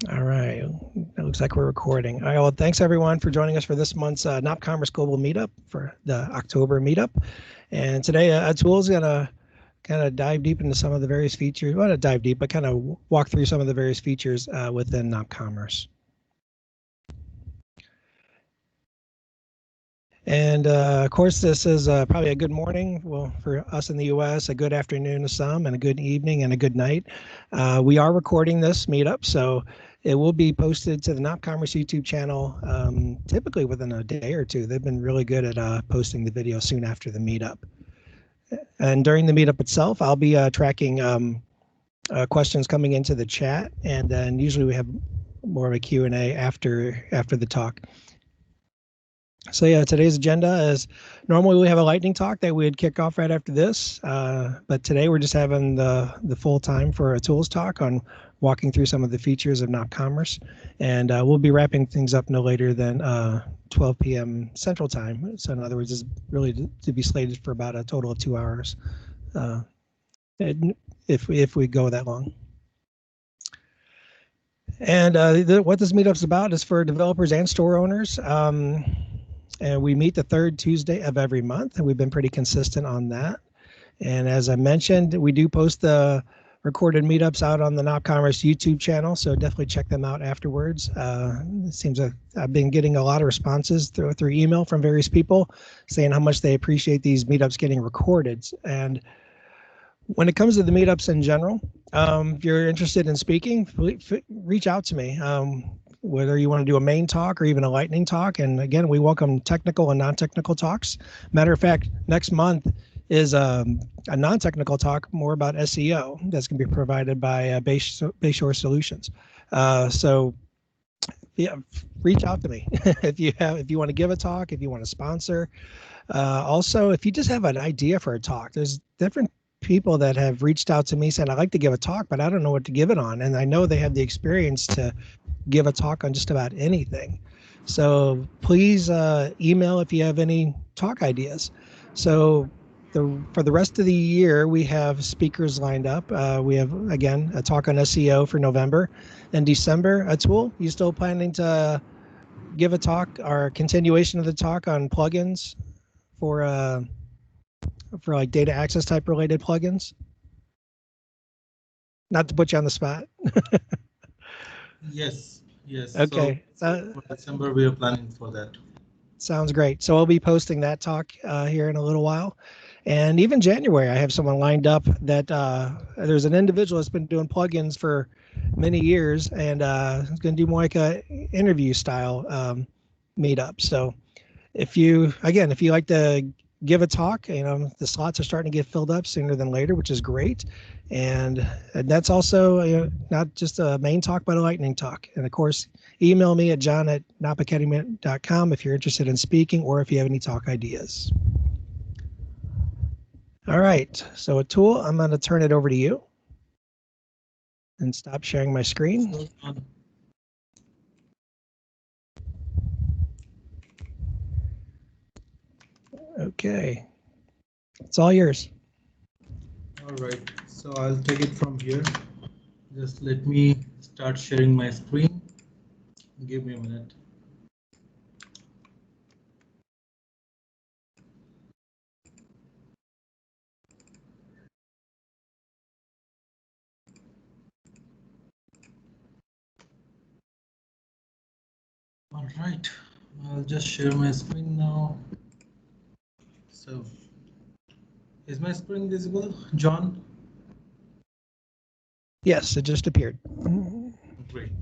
All right, it looks like we're recording. All right, well, thanks everyone for joining us for this month's NopCommerce Global Meetup for the October meetup. And today, Atul is gonna kind of dive deep into some of the various features. Well, not dive deep, but kind of walk through some of the various features within NopCommerce. And of course, this is probably a good morning, well, for us in the U.S., a good afternoon to some, and a good evening and a good night. We are recording this meetup, so it will be posted to the NopCommerce YouTube channel typically within a day or two. They've been really good at posting the video soon after the meetup. And during the meetup itself, I'll be tracking questions coming into the chat, and then usually we have more of a Q&A after the talk. So yeah, today's agenda is normally we have a lightning talk that we'd kick off right after this, but today we're just having the full time for a tools talk on walking through some of the features of NopCommerce, and we'll be wrapping things up no later than 12 p.m. Central Time. So in other words, it's really to be slated for about a total of 2 hours, if we go that long. And what this meetup's about is for developers and store owners. And we meet the third Tuesday of every month, and we've been pretty consistent on that. And as I mentioned, we do post the recorded meetups out on the NopCommerce YouTube channel, so definitely check them out afterwards. It seems I've been getting a lot of responses through email from various people saying how much they appreciate these meetups getting recorded. And when it comes to the meetups in general, if you're interested in speaking, reach out to me. Whether you want to do a main talk or even a lightning talk. And again, we welcome technical and non-technical talks. Matter of fact, next month is a non-technical talk more about SEO that's going to be provided by Bayshore Solutions. So yeah, reach out to me if you want to give a talk, if you want to sponsor. Also, if you just have an idea for a talk, there's different people that have reached out to me saying, I'd like to give a talk, but I don't know what to give it on. And I know they have the experience to give a talk on just about anything. So please email if you have any talk ideas. So for the rest of the year, we have speakers lined up. We have, again, a talk on SEO for November. In December, Atul, you still planning to give a talk or a continuation of the talk on plugins for like data access type related plugins? Not to put you on the spot. Yes. Okay. So for December, we are planning for that. Sounds great. So I'll be posting that talk here in a little while. And even January, I have someone lined up that there's an individual that's been doing plugins for many years, and it's going to do more like a interview style meetup. So if you like to give a talk, the slots are starting to get filled up sooner than later, which is great. And that's also not just a main talk, but a lightning talk. And of course, email me at john@nopacademy.com if you're interested in speaking or if you have any talk ideas. All right, so Atul, I'm going to turn it over to you and stop sharing my screen. Okay, it's all yours. All right, so I'll take it from here. Just let me start sharing my screen. Give me a minute. All right, I'll just share my screen now. So, is my screen visible, John? Yes, it just appeared. Great.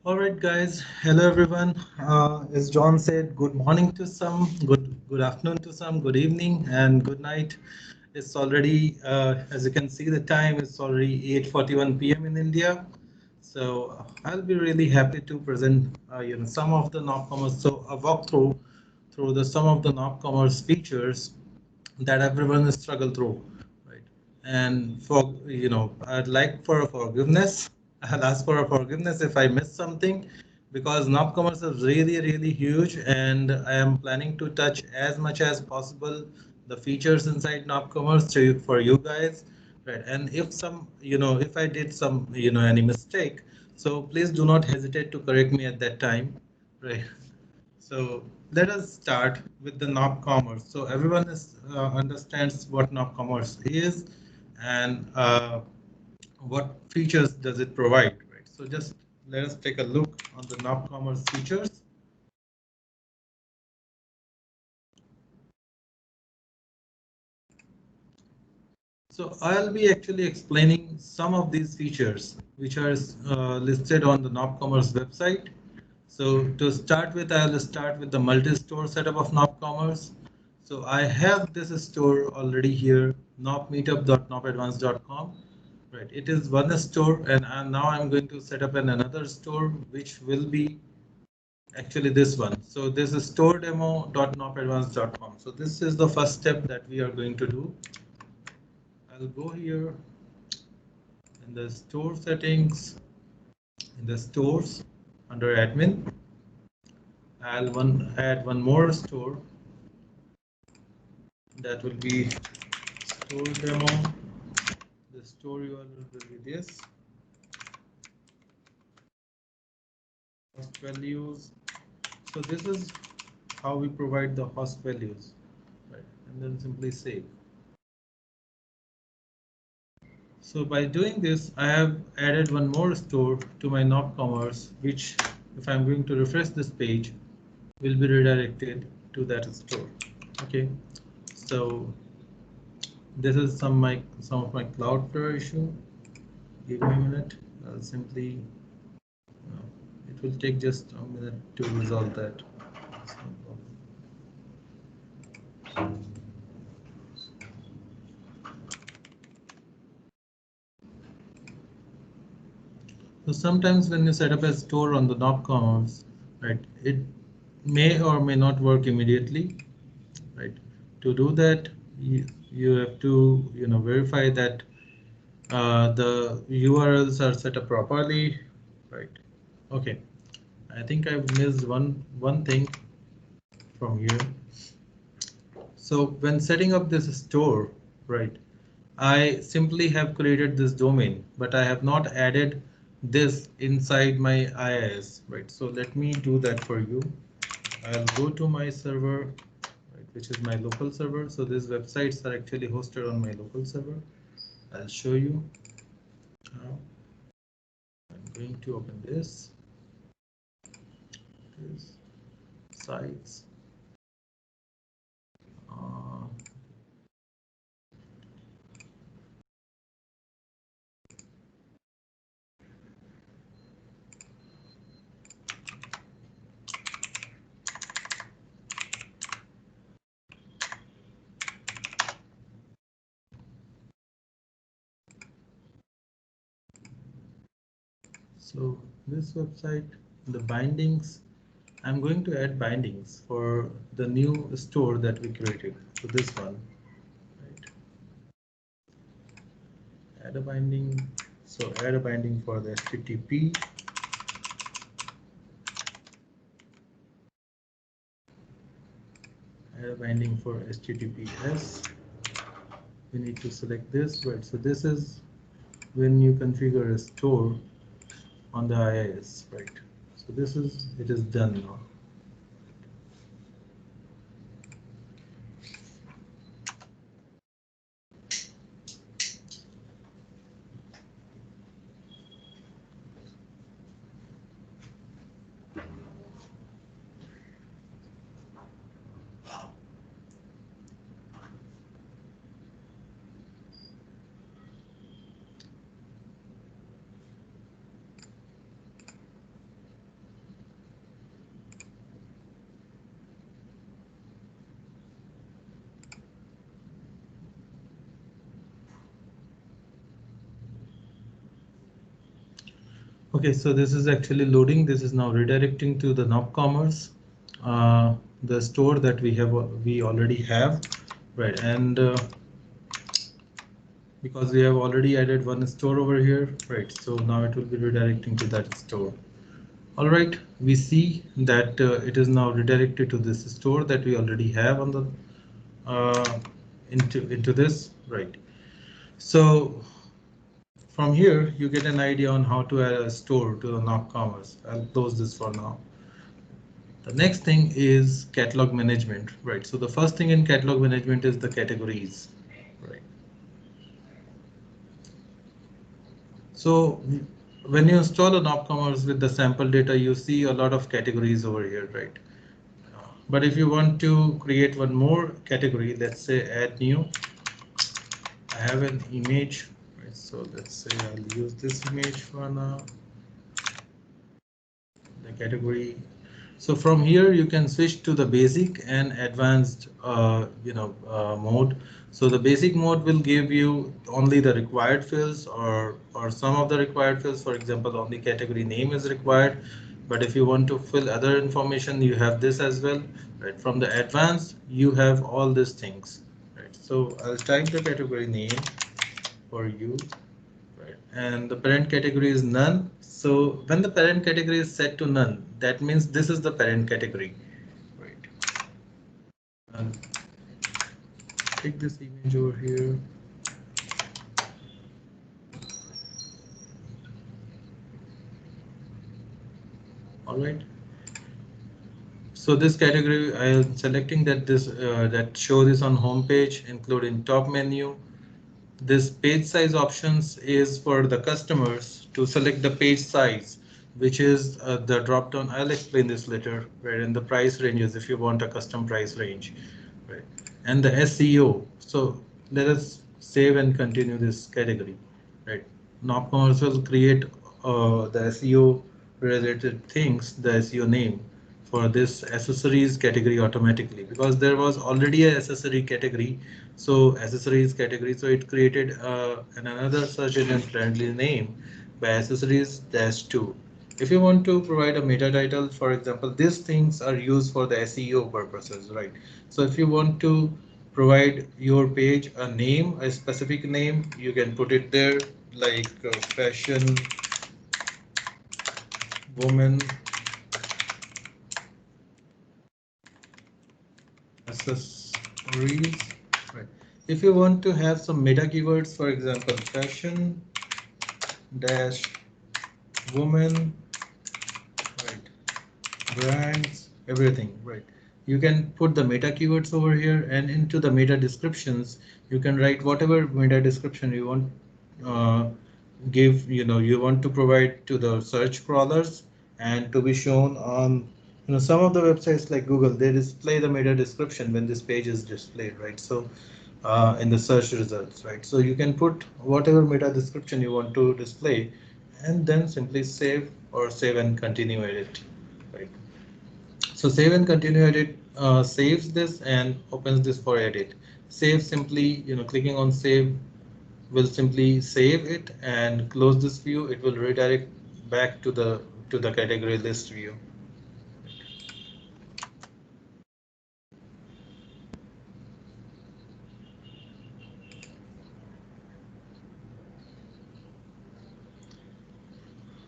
All right, guys. Hello, everyone. As John said, good morning to some, good afternoon to some, good evening, and good night. It's already, as you can see, the time is already 8:41 p.m. in India. So I'll be really happy to present, some of the NopCommerce. So a walkthrough through the some of the NopCommerce features that everyone has struggled through, right? And for I'd like for a forgiveness. I'll ask for a forgiveness if I missed something, because NopCommerce is really really huge, and I am planning to touch as much as possible the features inside NopCommerce for you guys, right? And if some, if I did some, any mistake, So please do not hesitate to correct me at that time, right? So let us start with the NopCommerce. So everyone understands what NopCommerce is and what features does it provide, right? So just let us take a look on the NopCommerce features. So I'll be actually explaining some of these features which are listed on the NopCommerce website. So to start with, I'll start with the multi-store setup of NopCommerce. So I have this store already here, meetup.nopadvance.com. Right, it is one store, and now I'm going to set up another store, which will be actually this one. So this is storedemo.nopadvance.com. So this is the first step that we are going to do. I'll go here in the store settings, in the stores under admin. I'll add one more store. That will be store demo. The store URL will be this. Host values. So this is how we provide the host values, right? And then simply save. So by doing this, I have added one more store to my NopCommerce, which, if I'm going to refresh this page, will be redirected to that store. Okay, so this is some of my Cloudflare issue. Give me a minute. I'll simply it will take just a minute to resolve that. So sometimes when you set up a store on the NopCommerce, right, it may or may not work immediately, right? To do that, you have to verify that the URLs are set up properly, right? Okay, I think I've missed one thing from here. So when setting up this store, right, I simply have created this domain, but I have not added this inside my IIS, right? So let me do that for you. I'll go to my server, right, which is my local server. So these websites are actually hosted on my local server. I'll show you how. I'm going to open this sites. So this website, the bindings, I'm going to add bindings for the new store that we created. So this one, right? Add a binding. So add a binding for the HTTP. Add a binding for HTTPS. We need to select this, right? So this is when you configure a store on the IIS, right? So it is done now. Okay, so this is actually loading. This is now redirecting to the NopCommerce, the store that we already have, right? And because we have already added one store over here, right? So now it will be redirecting to that store. All right, we see that it is now redirected to this store that we already have on the into this, right? So from here, you get an idea on how to add a store to the NopCommerce. I'll close this for now. The next thing is catalog management, right? So the first thing in catalog management is the categories, right? So when you install a NopCommerce with the sample data, you see a lot of categories over here, right? But if you want to create one more category, let's say add new, I have an image, right? So let's say I'll use this image for now, the category. So from here you can switch to the basic and advanced mode. So the basic mode will give you only the required fields or some of the required fields. For example, only category name is required. But if you want to fill other information, you have this as well. Right. From the advanced, you have all these things. Right. So I'll type the category name for you. Right. And the parent category is none. So when the parent category is set to none, that means this is the parent category. Right. And take this image over here. All right. So this category, I am selecting that that show this on home page, including top menu. This page size options is for the customers to select the page size, which is the drop down. I'll explain this later, right? And the price ranges if you want a custom price range, right? And the SEO. So let us save and continue this category, right? NopCommerce will create the SEO related things, the SEO name for this accessories category automatically, because there was already a accessory category. So accessories category, so it created another search engine friendly name by accessories dash 2. If you want to provide a meta title, for example, these things are used for the SEO purposes, right? So if you want to provide your page a name, a specific name, you can put it there, like fashion woman accessories, right? If you want to have some meta keywords, for example, fashion dash woman, right, brands, everything, right? You can put the meta keywords over here, and into the meta descriptions you can write whatever meta description you want. You want to provide to the search crawlers and to be shown on some of the websites like Google, they display the meta description when this page is displayed, right? So in the search results, right? So you can put whatever meta description you want to display and then simply save or save and continue edit, right? So save and continue edit saves this and opens this for edit. Save simply, clicking on save will simply save it and close this view. It will redirect back to the category list view.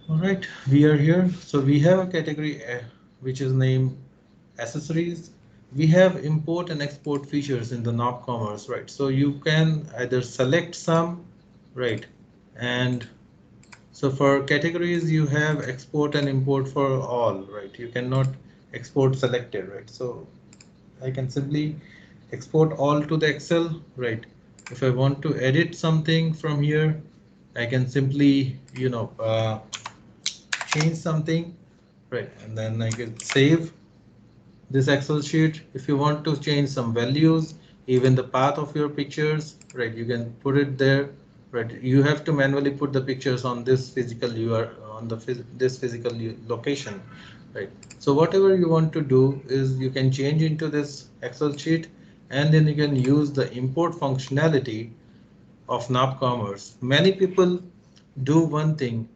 All right, we are here. So we have a category which is named accessories. We have import and export features in the NopCommerce, right? So you can either select some, right? And so for categories, you have export and import for all, right? You cannot export selected, right? So I can simply export all to the Excel, right? If I want to edit something from here, I can simply, change something, right? And then I can save this Excel sheet. If you want to change some values, even the path of your pictures, right, you can put it there, right? You have to manually put the pictures on this physical on this physical location, right? So whatever you want to do is you can change into this Excel sheet, and then you can use the import functionality of NopCommerce. Many people do one thing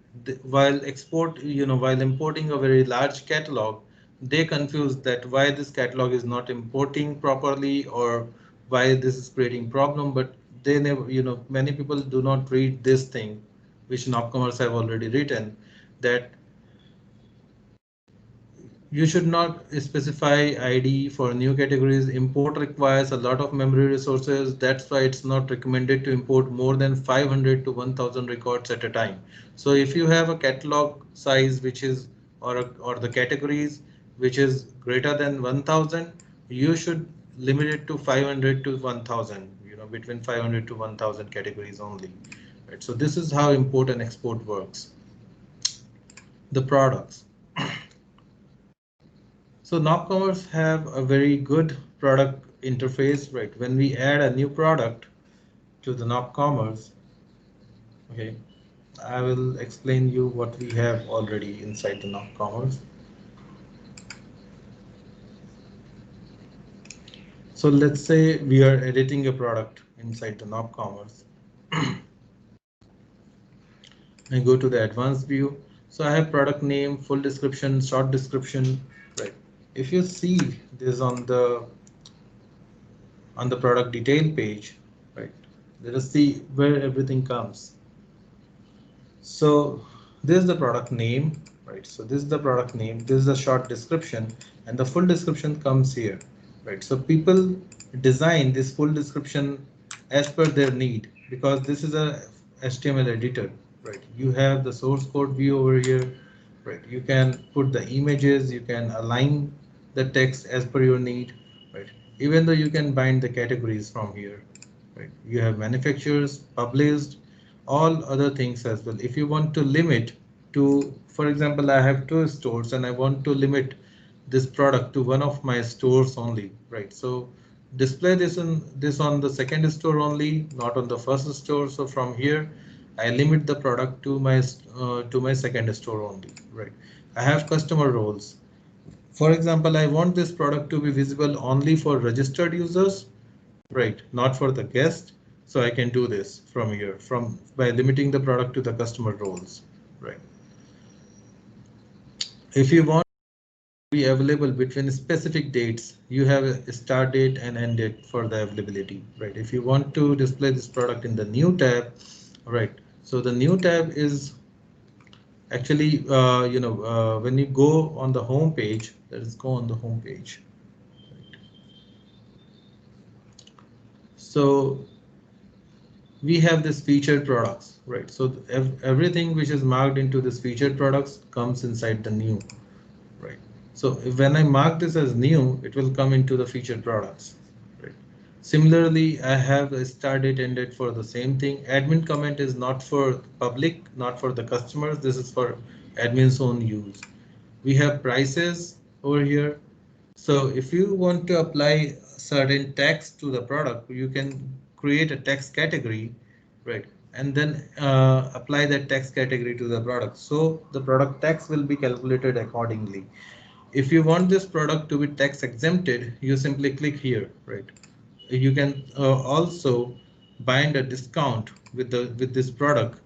while importing a very large catalog, they confuse that why this catalog is not importing properly or why this is creating problem. But they never, many people do not read this thing, which NopCommerce have already written, that You should not specify ID for new categories. Import requires a lot of memory resources. That's why it's not recommended to import more than 500 to 1000 records at a time. So if you have a catalog size which is or the categories which is greater than 1000, you should limit it to 500 to 1000, between 500 to 1000 categories only. Right? So this is how import and export works. The products. So NopCommerce have a very good product interface, right? When we add a new product to the NopCommerce, okay, I will explain you what we have already inside the NopCommerce. So let's say we are editing a product inside the NopCommerce. I go to the advanced view. So I have product name, full description, short description, right? If you see this on the product detail page, right? Let us see where everything comes. So this is the product name, right? So this is the product name, this is the short description, and the full description comes here, right? So people design this full description as per their need, because this is a HTML editor, right? You have the source code view over here, right? You can put the images, you can align the text as per your need, right? Even though you can bind the categories from here, right? You have manufacturers, published, all other things as well. If you want to limit to, for example, I have two stores and I want to limit this product to one of my stores only, right? So display this on the second store only, not on the first store. So from here, I limit the product to my second store only, right? I have customer roles. For example, I want this product to be visible only for registered users, right, not for the guest. So I can do this from here, from by limiting the product to the customer roles, right? If you want to be available between specific dates, you have a start date and end date for the availability, right? If you want to display this product in the new tab, right? So the new tab is actually, when you go on the home page, let us go on the home page. Right. So we have this featured products, right? So everything which is marked into this featured products comes inside the new, right? So when I mark this as new, it will come into the featured products, right? Similarly, I have a start date end date for the same thing. Admin comment is not for public, not for the customers. This is for admin's own use. We have prices over here. So if you want to apply certain tax to the product, you can create a tax category, right? And then apply that tax category to the product. So the product tax will be calculated accordingly. If you want this product to be tax exempted, you simply click here, right? You can also bind a discount with this product.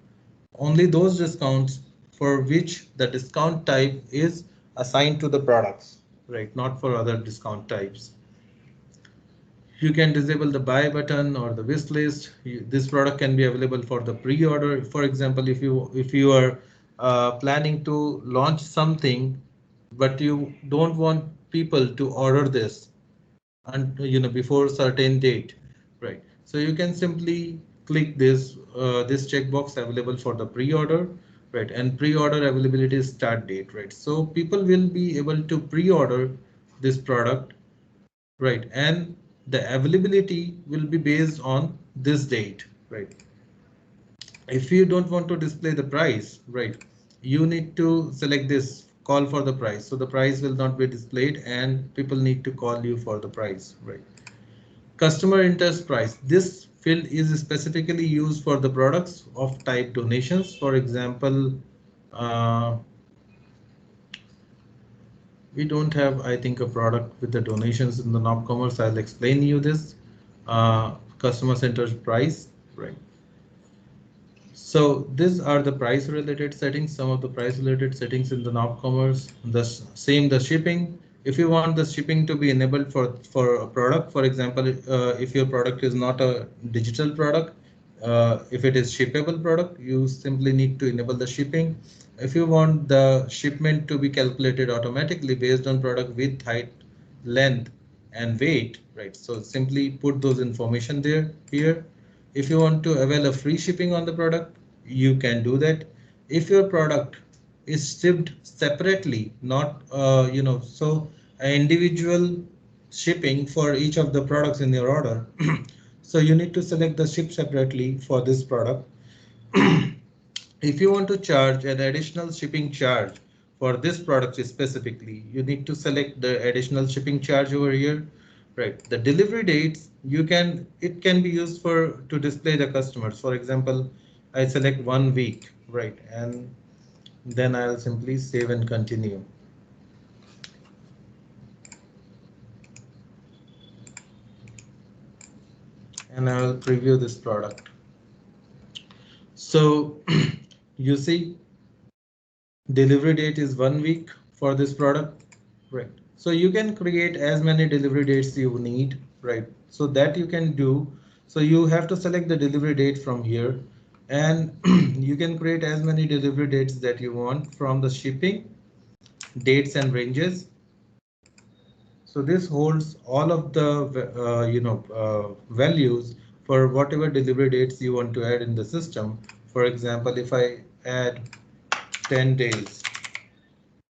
Only those discounts for which the discount type is assigned to the products, right? Not for other discount types. You can disable the buy button or the wish list. This product can be available for the pre-order. For example, if you are planning to launch something, but you don't want people to order this and before certain date, right? So you can simply click this checkbox available for the pre-order, right? And pre-order availability is start date, right? So people will be able to pre-order this product, right? And the availability will be based on this date, right? If you don't want to display the price, right, you need to select this call for the price. So the price will not be displayed and people need to call you for the price, right? Customer enters price. This field is specifically used for the products of type donations. For example, uh, we don't have, I think, a product with the donations in the NopCommerce. I'll explain you this. Customer centers price, right? So these are the price related settings, some of the price related settings in the NopCommerce. The shipping. If you want the shipping to be enabled for a product, for example, if your product is not a digital product, If it is shippable product, you simply need to enable the shipping. If you want the shipment to be calculated automatically based on product width, height, length, and weight, right? So simply put those information there here. If you want to avail a free shipping on the product, you can do that. If your product is shipped separately, not so individual shipping for each of the products in your order. So you need to select the ship separately for this product. If you want to charge an additional shipping charge for this product specifically, you need to select the additional shipping charge over here. Right. The delivery dates, it can be used to display the customers. For example, I select 1 week, right? And then I'll simply save and continue. And I'll preview this product. So you see, delivery date is 1 week for this product, right? So you can create as many delivery dates you need, right? So that you can do. So you have to select the delivery date from here, and you can create as many delivery dates that you want from the shipping dates and ranges. So this holds all of the values for whatever delivery dates you want to add in the system. For example, if I add 10 days.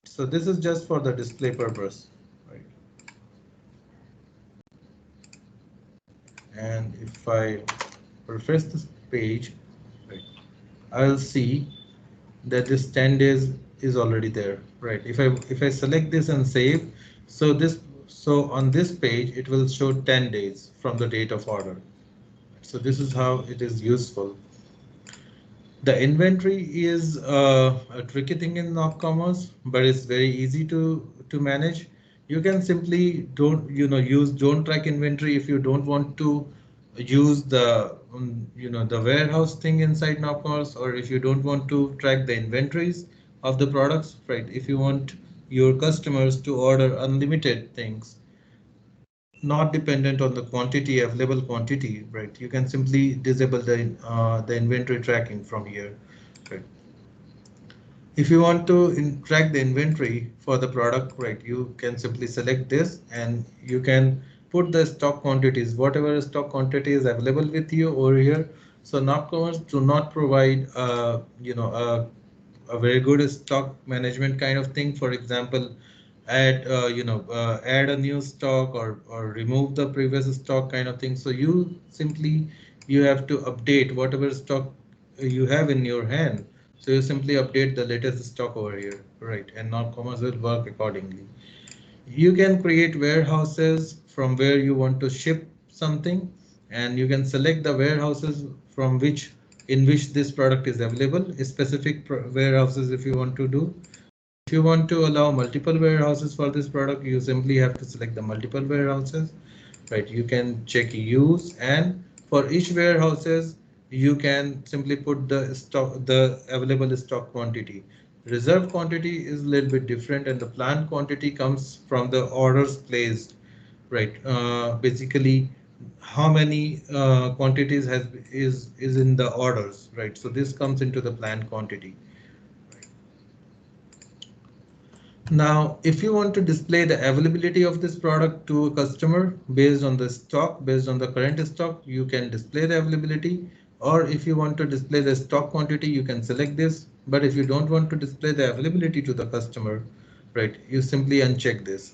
So this is just for the display purpose, right? And if I refresh this page, right, I'll see that this 10 days is already there, right? If I select this and save, so on this page it will show 10 days from the date of order. So this is how it is useful. The inventory is a tricky thing in NopCommerce, but it's very easy to manage. You can simply don't track inventory if you don't want to use the warehouse thing inside NopCommerce, or if you don't want to track the inventories of the products, right? If you want your customers to order unlimited things, not dependent on the quantity, available quantity, right? You can simply disable the inventory tracking from here, right? If you want to track the inventory for the product, right, you can simply select this and you can put the stock quantities, whatever stock quantity is available with you over here. So NopCommerce do not provide, a very good stock management kind of thing. For example, add a new stock, or remove the previous stock kind of thing. So you have to update whatever stock you have in your hand. So you simply update the latest stock over here, right? And NopCommerce will work accordingly. You can create warehouses from where you want to ship something, and you can select the warehouses from which this product is available, specific warehouses if you want to do. If you want to allow multiple warehouses for this product, you simply have to select the multiple warehouses, right? You can check use, and for each warehouses, you can simply put the available stock quantity. Reserved quantity is a little bit different, and the planned quantity comes from the orders placed, right? Basically, how many quantities is in the orders, right? So this comes into the planned quantity. Now, if you want to display the availability of this product to a customer based on the stock, based on the current stock, you can display the availability. Or if you want to display the stock quantity, you can select this. But if you don't want to display the availability to the customer, right, you simply uncheck this.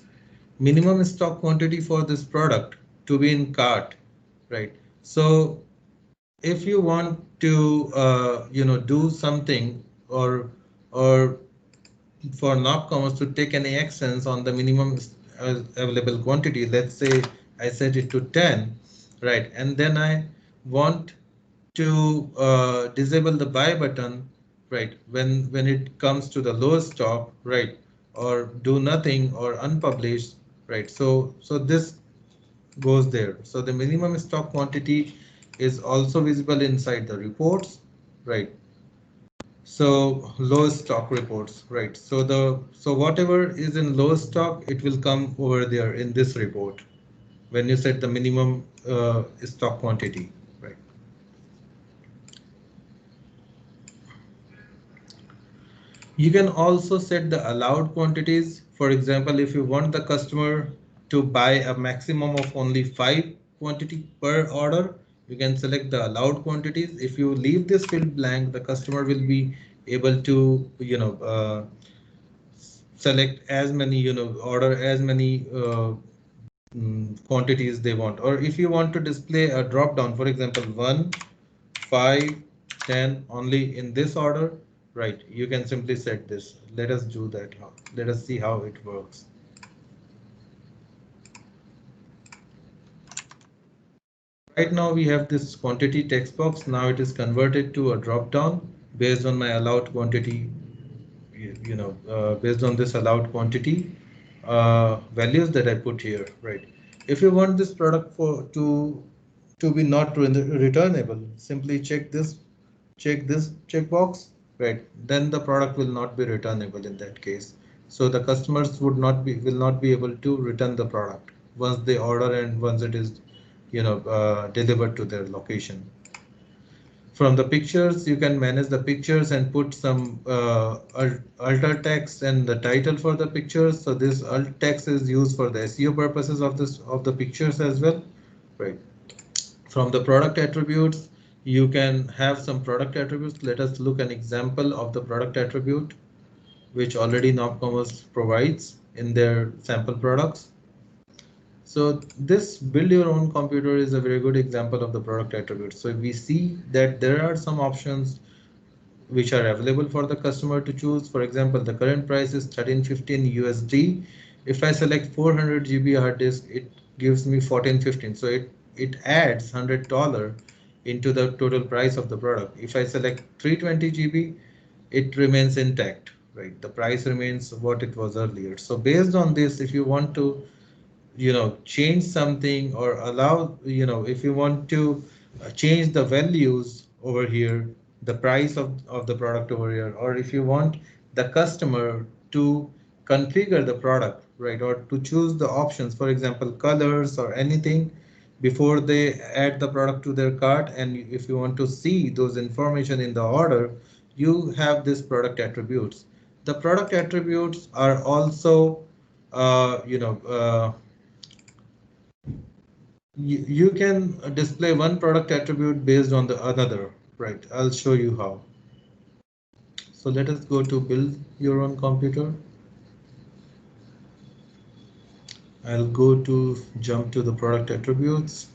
Minimum stock quantity for this product to be in cart, right? So if you want to do something, or for NopCommerce to take any actions on the minimum available quantity, let's say I set it to 10, right? And then I want to disable the buy button, right? When it comes to the low stock, right? Or do nothing or unpublished, right? So this goes there. So the minimum stock quantity is also visible inside the reports, right? So low stock reports, right? So whatever is in low stock, it will come over there in this report when you set the minimum stock quantity, right? You can also set the allowed quantities. For example, if you want the customer to buy a maximum of only 5 quantity per order, you can select the allowed quantities. If you leave this field blank, the customer will be able to, select as many, order as many quantities they want. Or if you want to display a drop down, for example, 1, 5, 10 only in this order, right? You can simply set this. Let us do that. Let us see how it works. Right now we have this quantity text box. Now it is converted to a drop down based on my allowed quantity, based on this allowed quantity values that I put here, right? If you want this product to be not returnable, simply check this checkbox, right? Then the product will not be returnable in that case. So the customers will not be able to return the product once they order and once it is, delivered to their location. From the pictures, you can manage the pictures and put some alter text and the title for the pictures. So this alt text is used for the SEO purposes of the pictures as well, right? From the product attributes, you can have some product attributes. Let us look an example of the product attribute which already NopCommerce provides in their sample products. So this build your own computer is a very good example of the product attributes. So we see that there are some options which are available for the customer to choose. For example, the current price is 1315 USD. If I select 400 GB hard disk, it gives me 1415. So it adds $100 into the total price of the product. If I select 320 GB, it remains intact, right? The price remains what it was earlier. So based on this, if you want to change something or allow, if you want to change the values over here, the price of the product over here, or if you want the customer to configure the product, right, or to choose the options, for example, colors or anything before they add the product to their cart, and if you want to see those information in the order, you have this product attributes. The product attributes are also you can display one product attribute based on the another, right? I'll show you how. So let us go to build your own computer. I'll go to jump to the product attributes.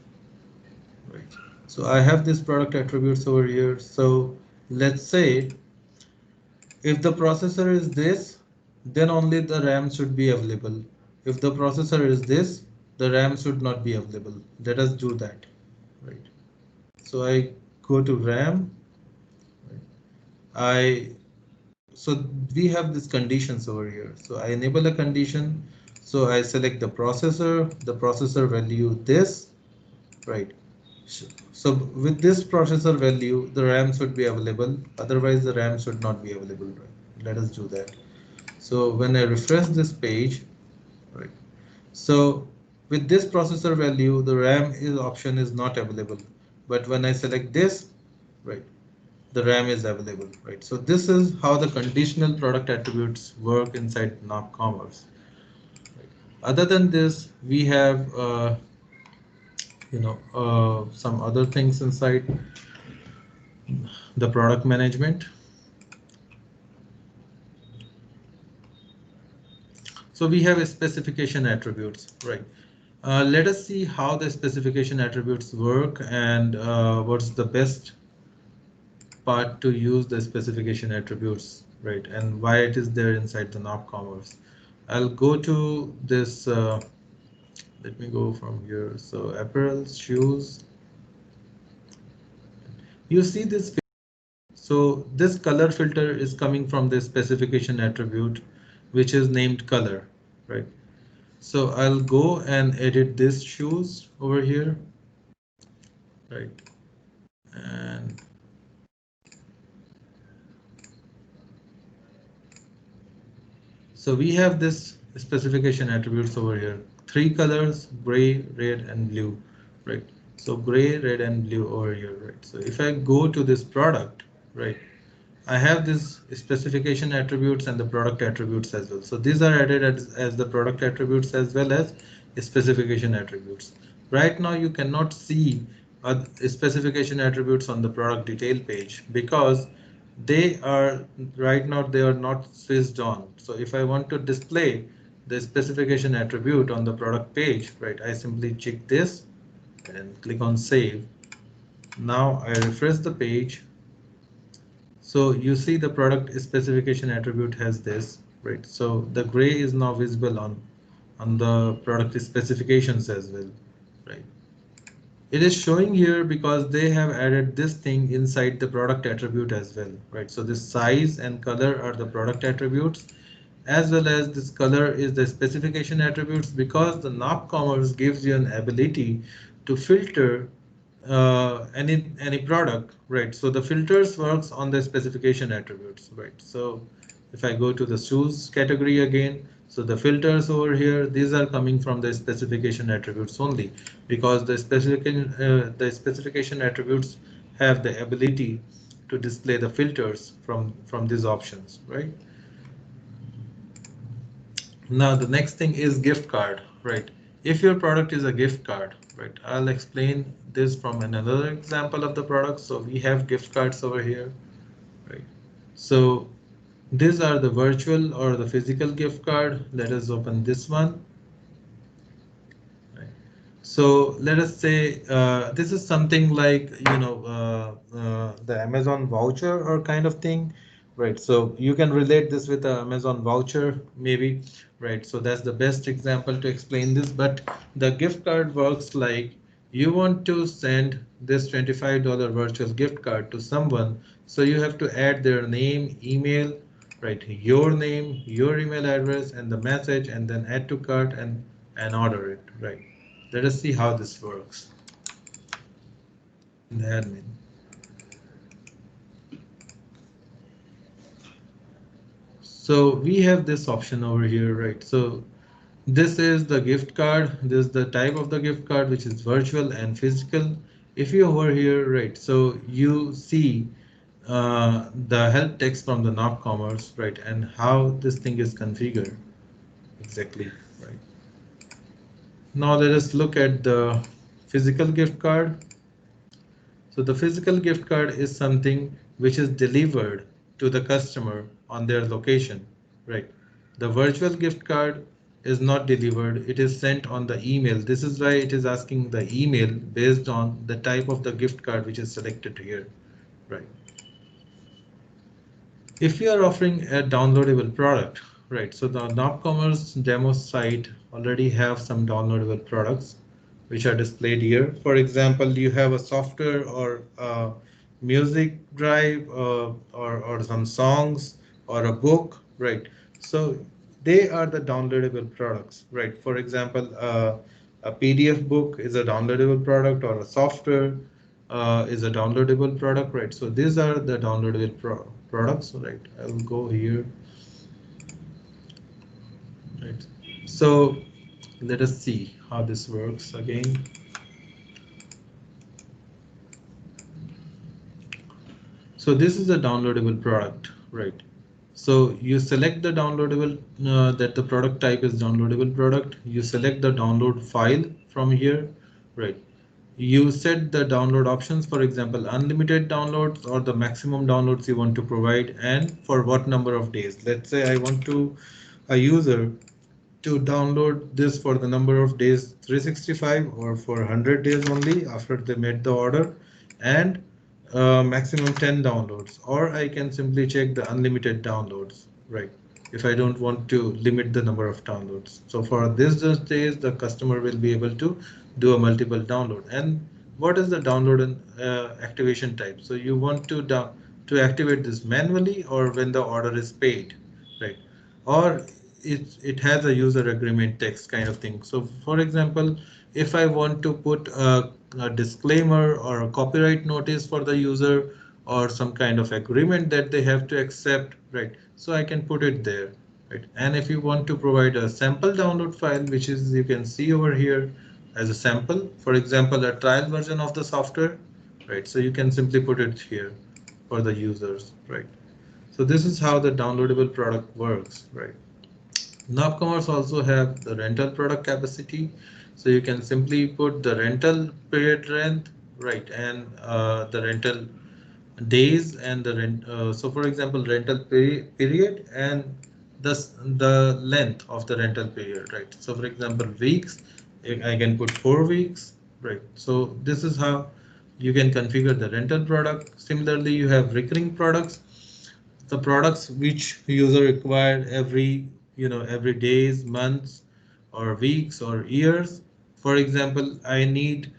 Right. So I have this product attributes over here. So let's say if the processor is this, then only the RAM should be available. If the processor is this, the RAM should not be available. Let us do that. Right. So I go to RAM. So we have these conditions over here. So I enable a condition. So I select the processor value this, right? So with this processor value, the RAM should be available. Otherwise, the RAM should not be available. Right? Let us do that. So when I refresh this page, right? So with this processor value, the RAM is option is not available. But when I select this, right, the RAM is available, right? So this is how the conditional product attributes work inside NopCommerce. Other than this, we have some other things inside the product management. So we have a specification attributes, right? Let us see how the specification attributes work and what's the best part to use the specification attributes, right? And why it is there inside the NopCommerce. I'll go to this. Let me go from here. So apparel, shoes. You see this. So this color filter is coming from the specification attribute, which is named color, right? So I'll go and edit this shoes over here, right? And so we have this specification attributes over here. 3 colors, gray, red, and blue, right? So gray, red, and blue over here, right? So if I go to this product, right? I have this specification attributes and the product attributes as well. So these are added as the product attributes as well as specification attributes. Right now you cannot see specification attributes on the product detail page because they are right now they are not switched on. So if I want to display the specification attribute on the product page, right, I simply check this and click on save. Now I refresh the page. So you see the product specification attribute has this, right? So the gray is now visible on the product specifications as well, right? It is showing here because they have added this thing inside the product attribute as well, right? So this size and color are the product attributes, as well as this color is the specification attributes, because the NopCommerce gives you an ability to filter any product, right? So the filters works on the specification attributes, right? So if I go to the shoes category again, so the filters over here, these are coming from the specification attributes only, because the specification attributes have the ability to display the filters from these options, right? Now the next thing is gift card, right? If your product is a gift card, right, I'll explain this from another example of the product. So we have gift cards over here, right? So these are the virtual or the physical gift card. Let us open this one. Right. So let us say this is something like the Amazon voucher or kind of thing, right? So you can relate this with the Amazon voucher maybe, right? So that's the best example to explain this. But the gift card works like you want to send this $25 virtual gift card to someone, so you have to add their name, email, right? Your name, your email address, and the message, and then add to cart and order it, right? Let us see how this works in the admin. So we have this option over here, right? So this is the gift card. This is the type of the gift card, which is virtual and physical. If you over here, right, so you see the help text from the NopCommerce, right, and how this thing is configured exactly, right? Now let us look at the physical gift card. So the physical gift card is something which is delivered to the customer on their location, right? The virtual gift card is not delivered, it is sent on the email. This is why it is asking the email based on the type of the gift card which is selected here, right? If you are offering a downloadable product, right? So the NopCommerce demo site already have some downloadable products which are displayed here. For example, you have a software or a music drive or some songs or a book, right? So they are the downloadable products, right? For example, a PDF book is a downloadable product, or a software is a downloadable product, right? So these are the downloadable products, right? I will go here, right? So let us see how this works again. So this is a downloadable product, right? So you select the downloadable, that the product type is downloadable product. You select the download file from here, right? You set the download options, for example, unlimited downloads or the maximum downloads you want to provide, and for what number of days. Let's say I want to a user to download this for the number of days 365 or for 100 days only after they made the order, and maximum 10 downloads, or I can simply check the unlimited downloads, right? If I don't want to limit the number of downloads. So for this just days, the customer will be able to do a multiple download. And what is the download and activation type? So you want to activate this manually or when the order is paid, right? Or it has a user agreement text kind of thing. So for example, if I want to put a disclaimer or a copyright notice for the user, or some kind of agreement that they have to accept, right? So I can put it there, right? And if you want to provide a sample download file, which is you can see over here as a sample, for example, a trial version of the software, right? So you can simply put it here for the users, right? So this is how the downloadable product works, right? NopCommerce also have the rental product capacity, so you can simply put the rental period rent, right, and the rental days and the rent. So for example, rental period and the length of the rental period, right? So for example, weeks, I can put 4 weeks, right? So this is how you can configure the rental product. Similarly, you have recurring products, the products which user require every, every days, months, or weeks or years. For example, I need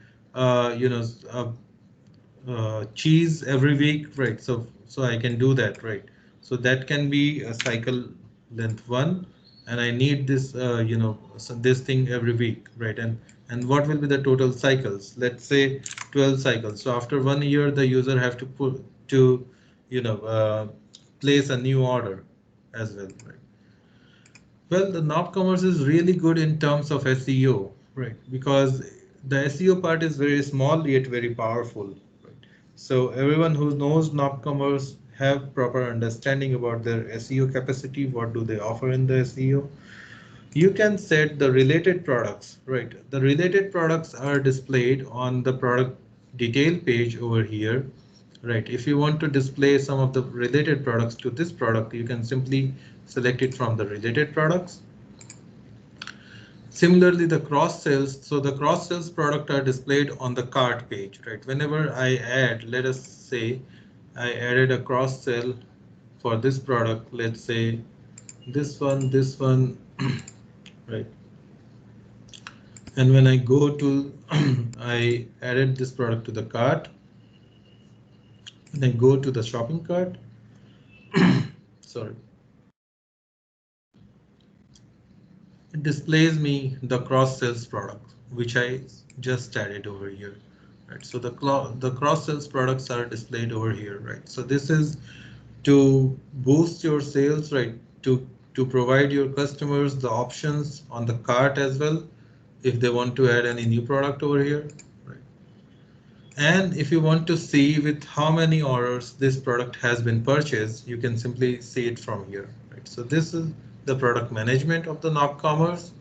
cheese every week, right? So I can do that, right? So that can be a cycle length one, and I need this this thing every week, right? And what will be the total cycles? Let's say 12 cycles. So after 1 year the user have to put to you know uh, place a new order as well, right? Well, the NopCommerce is really good in terms of SEO, right? Because the SEO part is very small yet very powerful, right? So everyone who knows NopCommerce have proper understanding about their SEO capacity. What do they offer in the SEO? You can set the related products, right? The related products are displayed on the product detail page over here, right? If you want to display some of the related products to this product, you can simply select it from the related products. Similarly, the cross sales, so the cross sales product are displayed on the cart page, right? Whenever I add, let us say I added a cross sell for this product, let's say this one, right? And when I go to, I added this product to the cart, and I go to the shopping cart, sorry, it displays me the cross sales product, which I just added over here. Right, so the cross sales products are displayed over here, right? So this is to boost your sales, right? To provide your customers the options on the cart as well, if they want to add any new product over here, right? And if you want to see with how many orders this product has been purchased, you can simply see it from here, right? So this is the product management of the NopCommerce,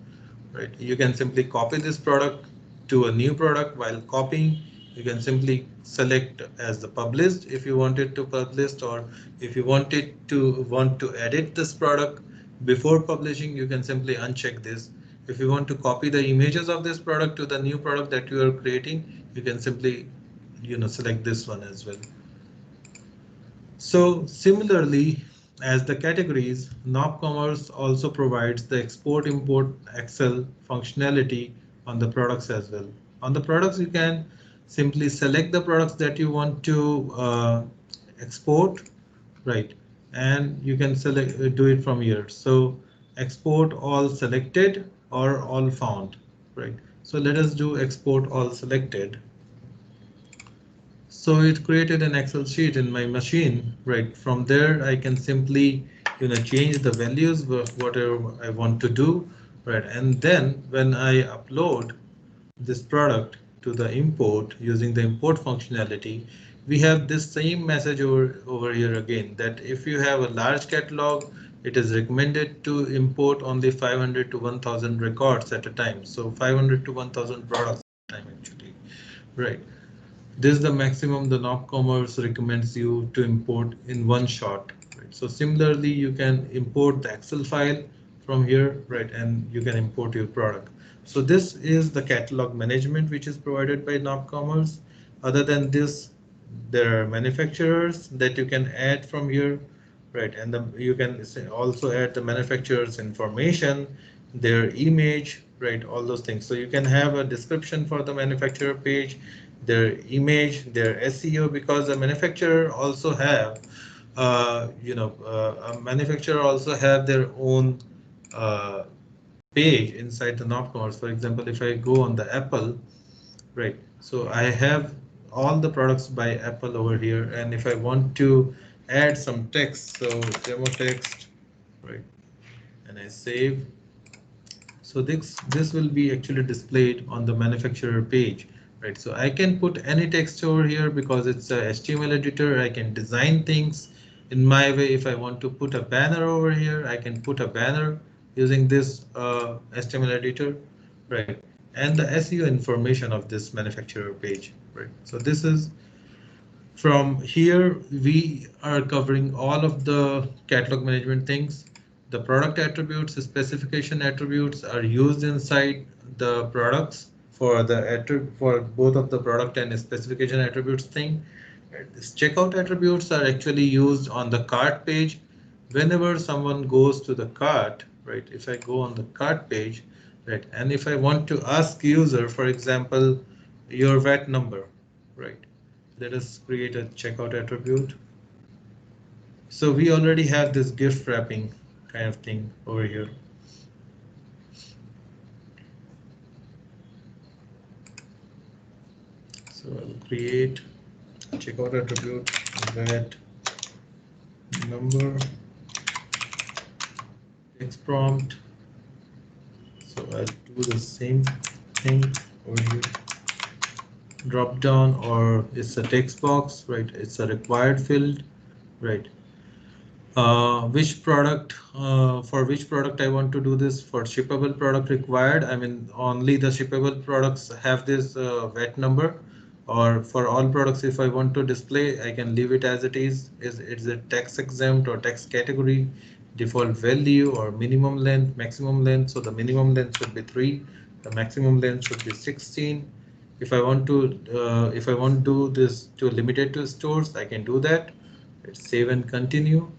right? You can simply copy this product to a new product. While copying, you can simply select as the published if you want it to publish, or if you want to edit this product before publishing, you can simply uncheck this. If you want to copy the images of this product to the new product that you are creating, you can simply select this one as well. So similarly, as the categories, NopCommerce also provides the export import Excel functionality on the products as well. On the products, you can simply select the products that you want to export, right? And you can select do it from here. So export all selected or all found, right? So let us do export all selected. So it created an Excel sheet in my machine, right? From there, I can simply, change the values, whatever I want to do, right? And then when I upload this product to the import using the import functionality, we have this same message over here again, that if you have a large catalog, it is recommended to import only 500 to 1000 records at a time. So 500 to 1000 products at a time actually, right? This is the maximum the NopCommerce recommends you to import in one shot. Right? So similarly, you can import the Excel file from here, right? And you can import your product. So this is the catalog management which is provided by NopCommerce. Other than this, there are manufacturers that you can add from here, right? And you can also add the manufacturer's information, their image, right? All those things. So you can have a description for the manufacturer page, their image, their SEO, because the manufacturer also have, a manufacturer also have their own uh, page inside the NopCommerce. For example, if I go on the Apple, right? So I have all the products by Apple over here, and if I want to add some text, so demo text, right? And I save. So this will be actually displayed on the manufacturer page, right? So I can put any text over here because it's a HTML editor. I can design things in my way, if I want to put a banner over here, I can put a banner using this HTML editor, right? And the SEO information of this manufacturer page, right? So this is from here, we are covering all of the catalog management things. The product attributes, the specification attributes are used inside the products for for both of the product and specification attributes thing. This checkout attributes are actually used on the cart page. Whenever someone goes to the cart, right? If I go on the cart page, right, and if I want to ask user, for example, your VAT number, right? Let us create a checkout attribute. So we already have this gift wrapping kind of thing over here. So I'll create checkout attribute that number text prompt. So I'll do the same thing over here. Drop down, or it's a text box, right? It's a required field, right? Which product, for which product I want to do this. For shippable product required, I mean only the shippable products have this VAT number, or for all products, if I want to display, I can leave it as it is. It's a tax exempt or tax category, default value, or minimum length, maximum length. So the minimum length should be 3, the maximum length should be 16. If I want to do this to limited to stores, I can do that. Let's save and continue.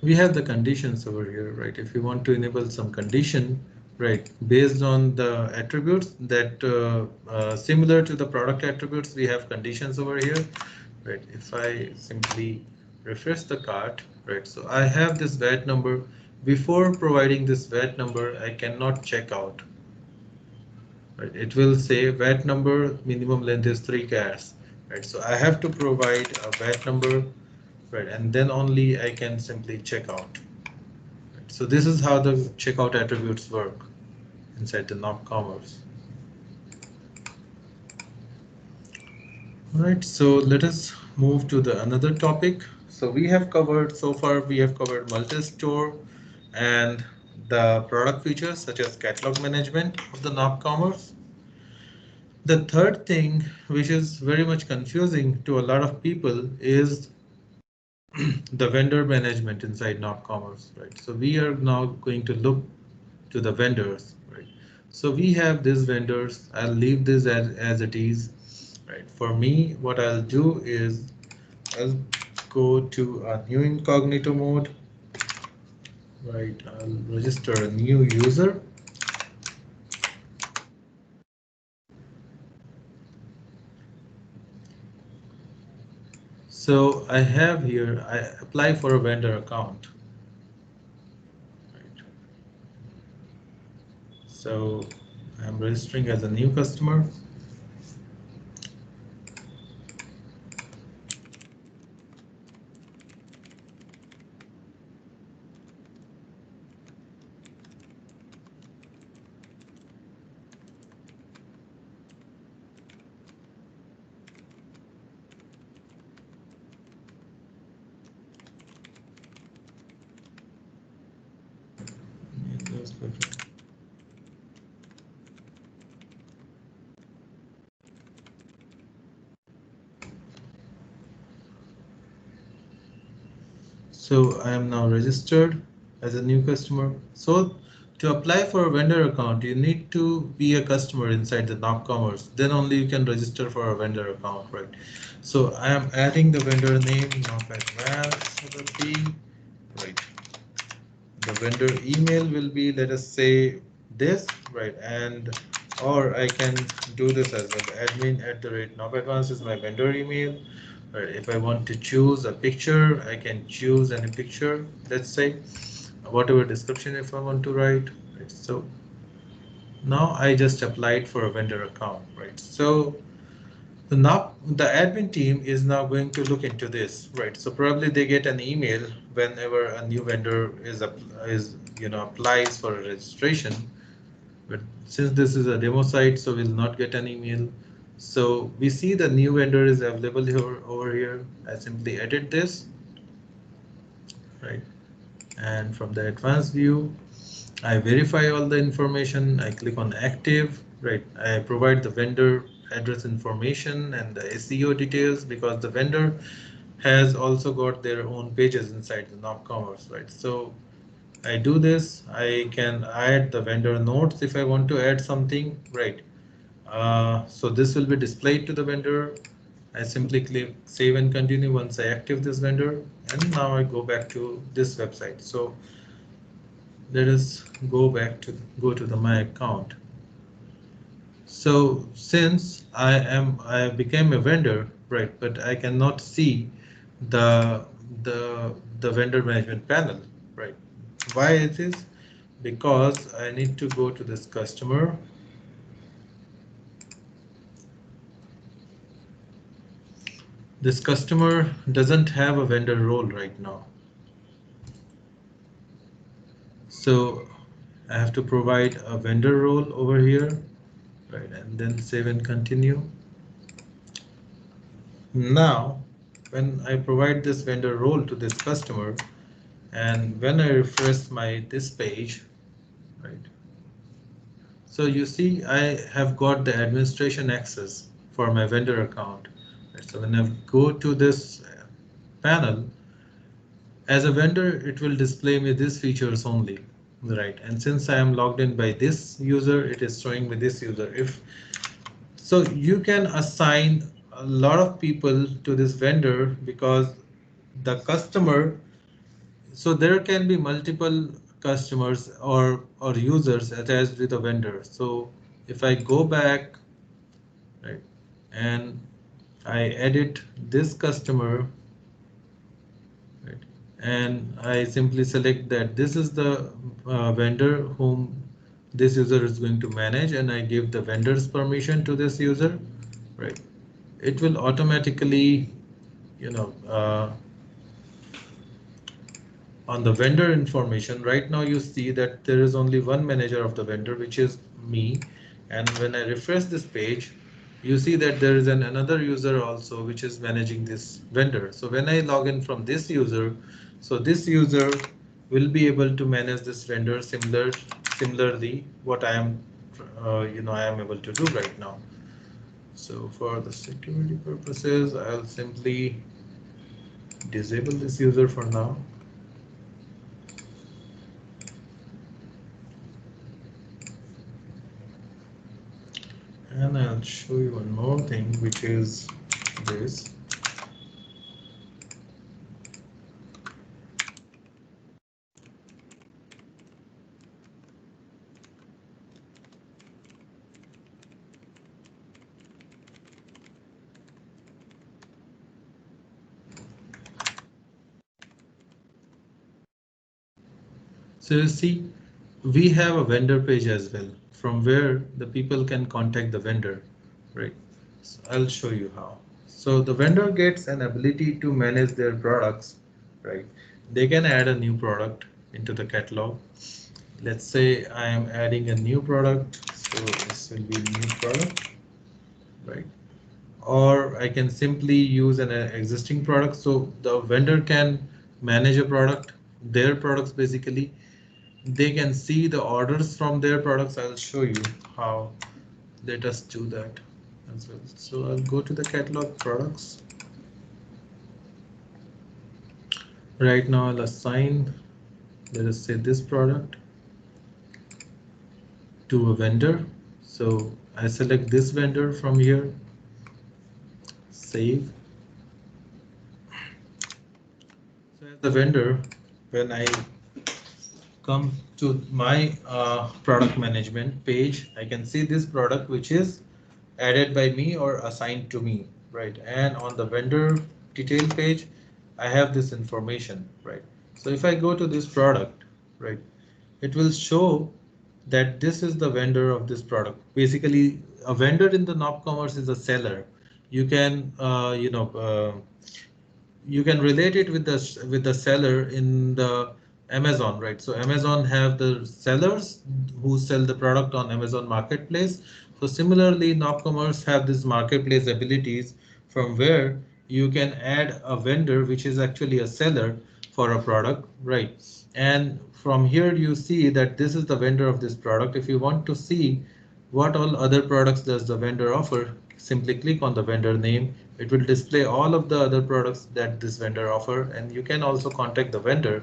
We have the conditions over here, right? If you want to enable some condition, right, based on the attributes that similar to the product attributes, we have conditions over here, right? If I simply refresh the cart, right, so I have this VAT number. Before providing this VAT number, I cannot check out, right? It will say VAT number, minimum length is 3 chars, right? So I have to provide a VAT number, right, and then only I can simply check out. So this is how the checkout attributes work inside the NopCommerce. All right, so let us move to the another topic. So we have covered, so far we have covered multi-store and the product features such as catalog management of the NopCommerce. The third thing, which is very much confusing to a lot of people, is the vendor management inside NopCommerce, right? So we are now going to look to the vendors, right? So we have these vendors. I'll leave this as it is, right? For me, what I'll do is I'll go to a new incognito mode, right? I'll register a new user. So I have here, I apply for a vendor account. Right. So I'm registering as a new customer. So I am now registered as a new customer. So to apply for a vendor account, you need to be a customer inside the NopCommerce. Then only you can register for a vendor account, right? So I am adding the vendor name, NopAdvance LLP, right? The vendor email will be, let us say, this, right? And or I can do this as well. Admin@NopAdvance is my vendor email. Right. If I want to choose a picture, I can choose any picture. Let's say whatever description if I want to write. Right. So now I just applied for a vendor account, right? So the admin team is now going to look into this, right? So probably they get an email whenever a new vendor is applies for a registration. But since this is a demo site, so we'll not get an email. So we see the new vendor is available here over here. I simply edit this, right? And from the advanced view, I verify all the information. I click on active, right? I provide the vendor address information and the SEO details because the vendor has also got their own pages inside the NopCommerce, right? So I do this. I can add the vendor notes if I want to add something, right? So this will be displayed to the vendor. I simply click save and continue once I active this vendor, and now I go back to this website. So let us go to the my account. So since I became a vendor, right, but I cannot see the the vendor management panel, right? Why it is? Because I need to go to this customer. This customer doesn't have a vendor role right now. So I have to provide a vendor role over here, right, and then save and continue. Now, when I provide this vendor role to this customer, and when I refresh my this page, right, so you see I have got the administration access for my vendor account. Right, so when I go to this panel, as a vendor, it will display me these features only, right? And since I am logged in by this user, it is showing me this user. If so, you can assign a lot of people to this vendor because the customer. So there can be multiple customers or users attached with a vendor. So if I go back, right, and I edit this customer, right, and I simply select that this is the vendor whom this user is going to manage, and I give the vendor's permission to this user, right? It will automatically, you know, on the vendor information. Right now you see that there is only one manager of the vendor, which is me. And when I refresh this page, you see that there is another user also which is managing this vendor. So when I log in from this user, so this user will be able to manage this vendor similarly what I am I am able to do right now. So for the security purposes, I'll simply disable this user for now. And I'll show you one more thing, which is this. So you see, we have a vendor page as well, from where the people can contact the vendor, right? So I'll show you how. So the vendor gets an ability to manage their products, right? They can add a new product into the catalog. Let's say I am adding a new product, so this will be new product, right? Or I can simply use an existing product. So the vendor can manage a product, their products basically. They can see the orders from their products. I'll show you how. Let us do that as well. So I'll go to the catalog products. Right now I'll assign, let us say, this product to a vendor. So I select this vendor from here, save. So as the vendor, when I come to my product management page, I can see this product which is added by me or assigned to me, right? And on the vendor detail page, I have this information, right? So if I go to this product, right, it will show that this is the vendor of this product. Basically, a vendor in the NopCommerce is a seller. You can, you can relate it with the seller in the Amazon, right? So Amazon have the sellers who sell the product on Amazon marketplace, So similarly, NopCommerce have these marketplace abilities from where you can add a vendor which is actually a seller for a product, right? And from here you see that this is the vendor of this product. If you want to see what all other products does the vendor offer, simply click on the vendor name. It will display all of the other products that this vendor offer, and you can also contact the vendor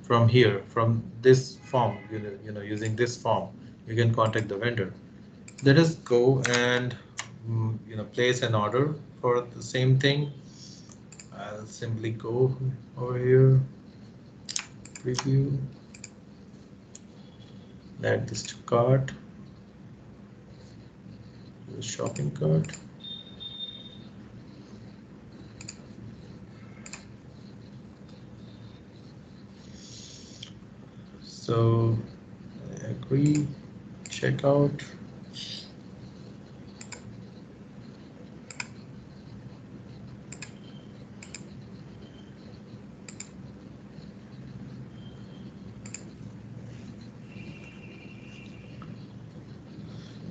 from here, from this form, using this form, you can contact the vendor. Let us go and place an order for the same thing. I'll simply go over here, preview, add this to cart, the shopping cart. So I agree, checkout.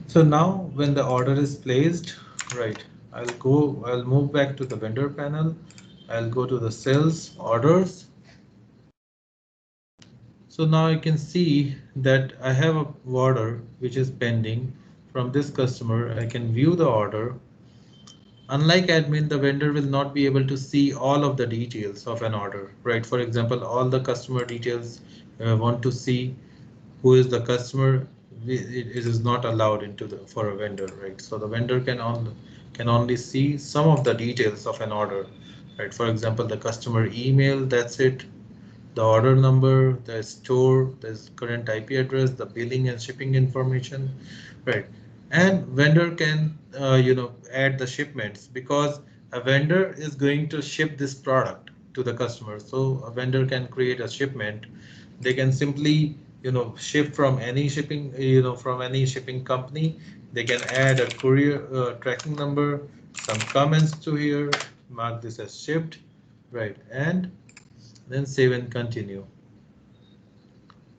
So now when the order is placed, right, I'll move back to the vendor panel. I'll go to the sales orders. So now I can see that I have a order which is pending from this customer. I can view the order. Unlike admin, the vendor will not be able to see all of the details of an order, right? For example, all the customer details want to see who is the customer. It is not allowed into the for a vendor, right? So the vendor can only see some of the details of an order, right? For example, the customer email, that's it, the order number, the store, the current IP address, the billing and shipping information, right? And vendor can add the shipments, because a vendor is going to ship this product to the customer. So a vendor can create a shipment. They can simply ship from any shipping from any shipping company. They can add a courier tracking number, some comments to here, mark this as shipped, right? And then save and continue,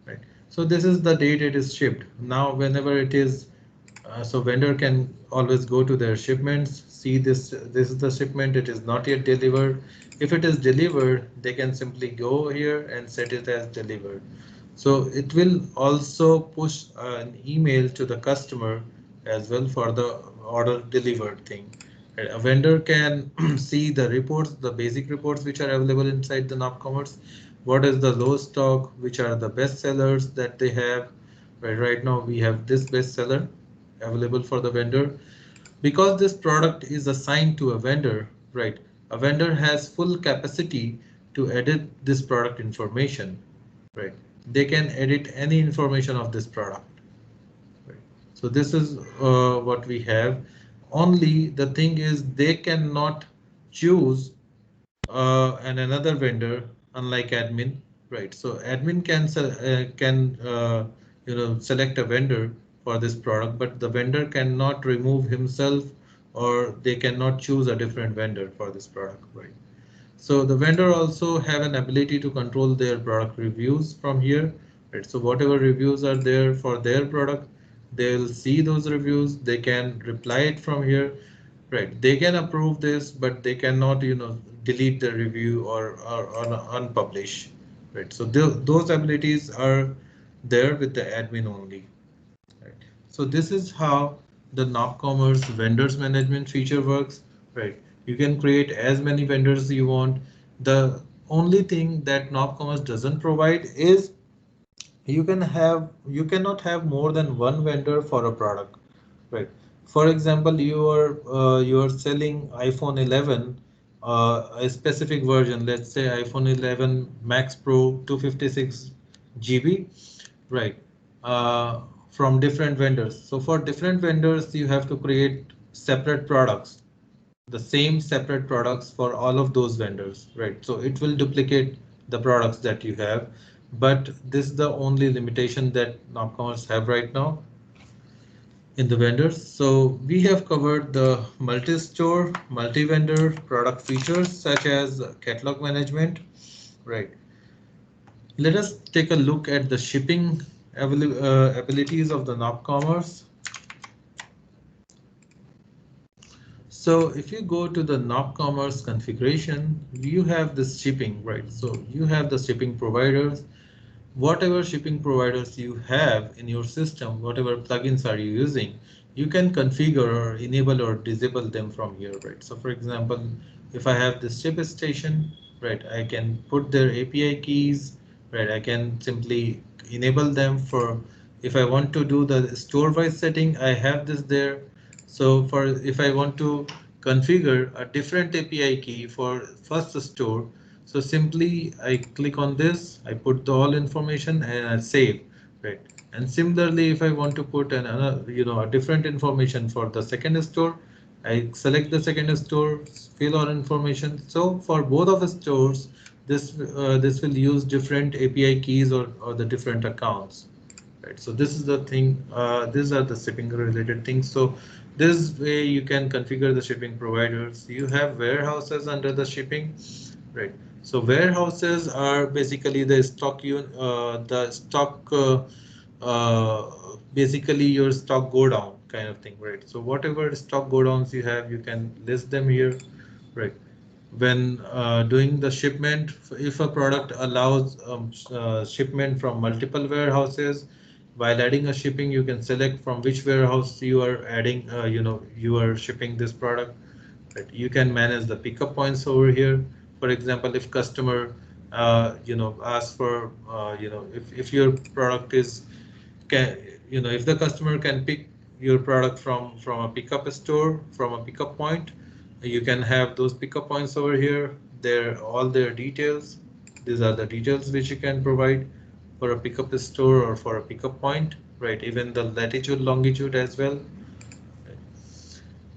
right? So this is the date it is shipped. Now whenever it is so vendor can always go to their shipments, see this is the shipment, it is not yet delivered. If it is delivered, they can simply go here and set it as delivered. So it will also push an email to the customer as well for the order delivered thing. A vendor can see the reports, the basic reports which are available inside the NopCommerce. What is the low stock, which are the best sellers that they have. Right now we have this best seller available for the vendor. Because this product is assigned to a vendor, right? A vendor has full capacity to edit this product information, right? They can edit any information of this product, right? So this is what we have. Only the thing is they cannot choose and another vendor, unlike admin, right? So admin can select a vendor for this product, but the vendor cannot remove himself, or they cannot choose a different vendor for this product, right? So the vendor also have an ability to control their product reviews from here, right? So whatever reviews are there for their product, they'll see those reviews. They can reply it from here, right? They can approve this, but they cannot, delete the review or unpublish, right? So those abilities are there with the admin only. Right. So this is how the NopCommerce vendors management feature works, right? You can create as many vendors you want. The only thing that NopCommerce doesn't provide is you cannot have more than one vendor for a product, right? For example, you are selling iPhone 11, a specific version, let's say iPhone 11 Max Pro 256 GB, right? Uh, from different vendors. So for different vendors, you have to create separate products, the same separate products for all of those vendors, right? So it will duplicate the products that you have, but this is the only limitation that NopCommerce have right now in the vendors. So we have covered the multi-store, multi-vendor product features such as catalog management, right? Let us take a look at the shipping abilities of the NopCommerce. So if you go to the NopCommerce configuration, you have this shipping, right? So you have the shipping providers. Whatever shipping providers you have in your system, whatever plugins are you using, you can configure or enable or disable them from here, right? So for example, if I have this ship station, right, I can put their API keys, right? I can simply enable them for, if I want to do the store wise setting, I have this there. So for if I want to configure a different API key for first store, so simply I click on this, I put the all information and I save, right? And similarly, if I want to put another, a different information for the second store, I select the second store, fill all information. So for both of the stores, this will use different API keys or the different accounts. Right, so this is the thing, these are the shipping related things. So this way you can configure the shipping providers. You have warehouses under the shipping, right? So warehouses are basically the basically your stock go down kind of thing, right? So whatever stock go downs you have, you can list them here, right? When doing the shipment, if a product allows shipment from multiple warehouses, while adding a shipping, you can select from which warehouse you are adding, you are shipping this product. Right? You can manage the pickup points over here. For example, if customer, asks for, if your product is, can, if the customer can pick your product from a pickup store, from a pickup point, you can have those pickup points over here. They're all their details. These are the details which you can provide for a pickup store or for a pickup point, right? Even the latitude, longitude as well.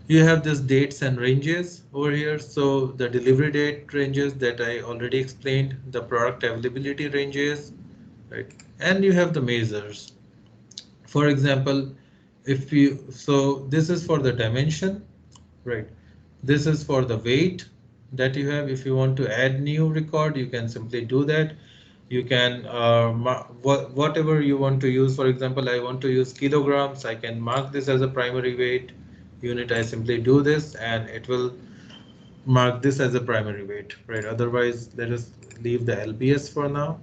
You have this dates and ranges over here. So the delivery date ranges that I already explained, the product availability ranges, right? And you have the measures. For example, if you, so this is for the dimension, right? This is for the weight that you have. If you want to add new record, you can simply do that. You can whatever you want to use. For example, I want to use kilograms. I can mark this as a primary weight unit. I simply do this and it will mark this as a primary weight, right? Otherwise, let us leave the LBS for now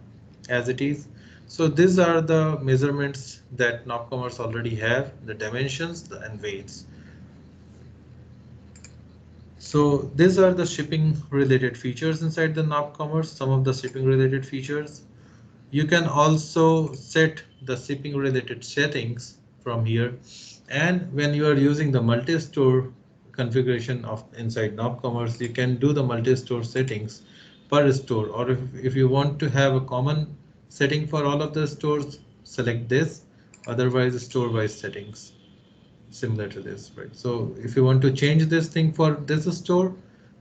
as it is. So these are the measurements that NopCommerce already have, the dimensions and weights. So these are the shipping related features inside the NopCommerce, some of the shipping related features. You can also set the shipping related settings from here. And when you are using the multi-store configuration of inside NopCommerce, you can do the multi-store settings per store. Or if you want to have a common setting for all of the stores, select this. Otherwise, store-wise settings similar to this, right? So if you want to change this thing for this store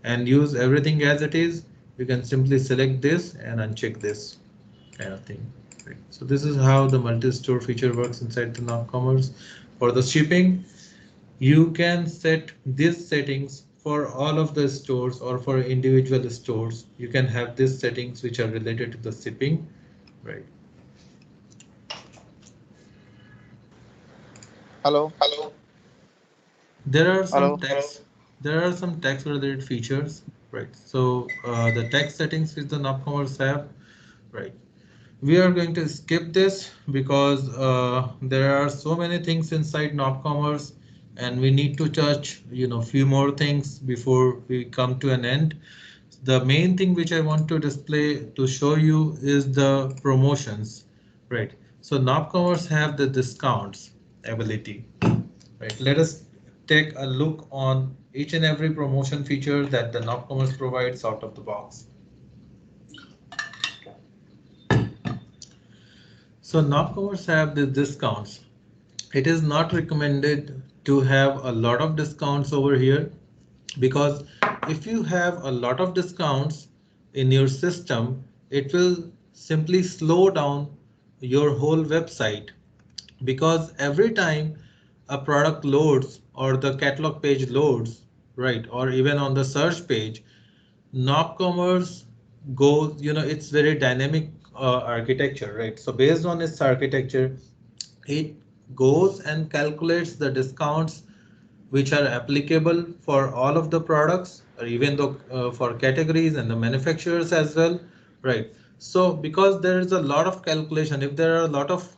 and use everything as it is, you can simply select this and uncheck this kind of thing. Right. So this is how the multi-store feature works inside the NopCommerce. For the shipping, you can set these settings for all of the stores or for individual stores. You can have these settings which are related to the shipping, right? Hello. Hello. There are some Hello. text. There are some text related features, right? So the text settings with the NopCommerce app, right? We are going to skip this because there are so many things inside NopCommerce, and we need to touch, few more things before we come to an end. The main thing which I want to display to show you is the promotions, right? So NopCommerce have the discounts ability, right? Let us take a look on each and every promotion feature that the NopCommerce provides out of the box. So NopCommerce have the discounts. It is not recommended to have a lot of discounts over here, because if you have a lot of discounts in your system, it will simply slow down your whole website, because every time a product loads or the catalog page loads, right, or even on the search page, NopCommerce goes, it's very dynamic architecture, right? So based on its architecture, it goes and calculates the discounts which are applicable for all of the products, or even though for categories and the manufacturers as well, right? So because there is a lot of calculation, if there are a lot of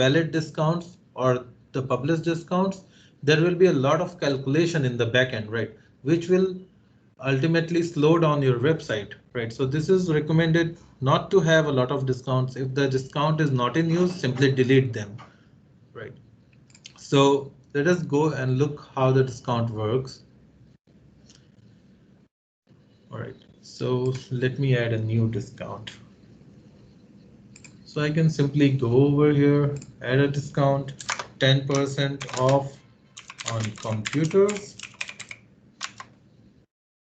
valid discounts or the published discounts, there will be a lot of calculation in the backend, right? Which will ultimately slow down your website, right? So this is recommended not to have a lot of discounts. If the discount is not in use, simply delete them, right? So let us go and look how the discount works. All right, so let me add a new discount. So I can simply go over here, add a discount, 10% off on computers.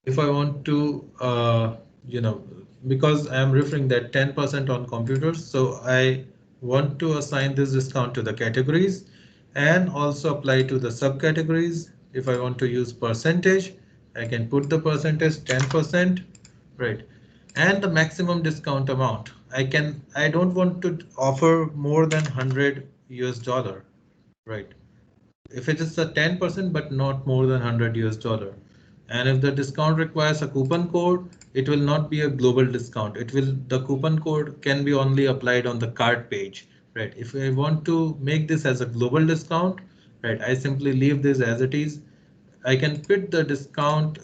If I want to, because I am referring that 10% on computers, so I want to assign this discount to the categories and also apply to the subcategories. If I want to use percentage, I can put the percentage 10%, right? And the maximum discount amount. I don't want to offer more than 100 US dollar, right? If it is a 10%, but not more than 100 US dollar. And if the discount requires a coupon code, it will not be a global discount. The coupon code can be only applied on the cart page, right? If I want to make this as a global discount, right, I simply leave this as it is. I can put the discount,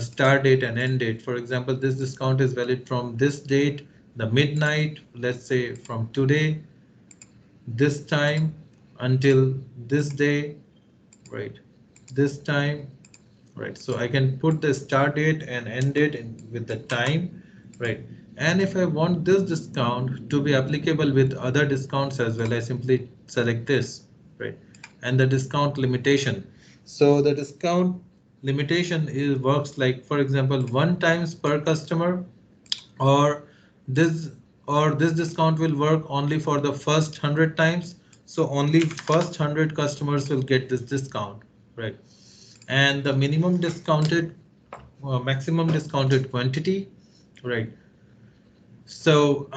start date and end date. For example, this discount is valid from this date, the midnight, let's say from today, this time until this day, right? This time, right? So I can put the start date and end date with the time, right? And if I want this discount to be applicable with other discounts as well, I simply select this, right? And the discount limitation. So the discount limitation is works like, for example, 1 times per customer, or this this discount will work only for the first 100 times. So only first 100 customers will get this discount, right? And the minimum discounted maximum discounted quantity, right? So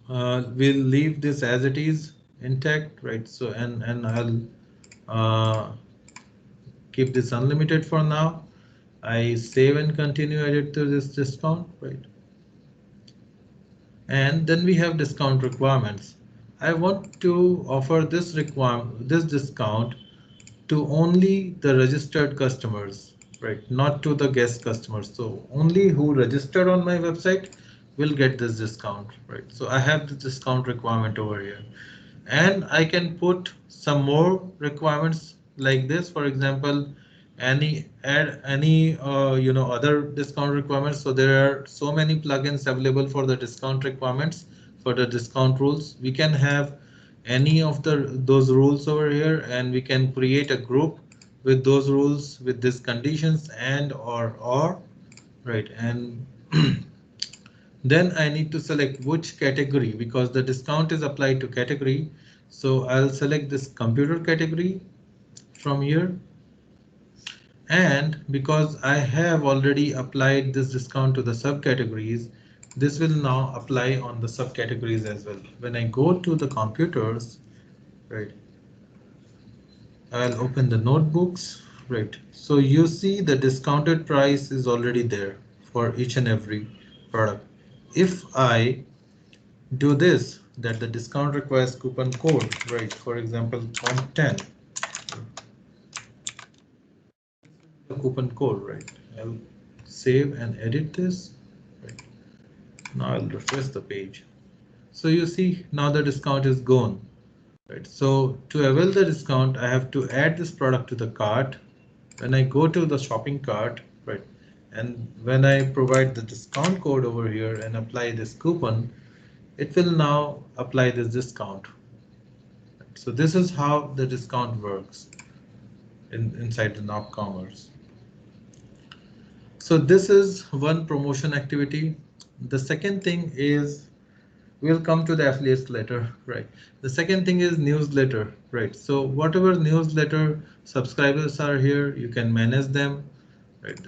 we'll leave this as it is intact, right? So and I'll uh, keep this unlimited for now. I save and continue edit to this discount, right? And then we have discount requirements. I want to offer this discount to only the registered customers, right? Not to the guest customers. So only who registered on my website will get this discount, right? So I have the discount requirement over here, and I can put some more requirements like this. For example, any other discount requirements. So there are so many plugins available for the discount requirements, for the discount rules. We can have any of those rules over here, and we can create a group with those rules with these conditions and or right. And then I need to select which category, because the discount is applied to category. So I'll select this computer category from here. And because I have already applied this discount to the subcategories, this will now apply on the subcategories as well. When I go to the computers, right, I'll open the notebooks, right? So you see the discounted price is already there for each and every product. If I do this, that the discount requires coupon code, right? For example, comp 10, the coupon code, right? I'll save and edit this, right? Now I'll refresh the page. So you see now the discount is gone, right? So to avail the discount, I have to add this product to the cart. When I go to the shopping cart, right, and when I provide the discount code over here and apply this coupon, it will now apply this discount. So this is how the discount works inside the NopCommerce. So this is one promotion activity. The second thing is, we'll come to the affiliates later, right? The second thing is newsletter, right? So whatever newsletter subscribers are here, you can manage them, right?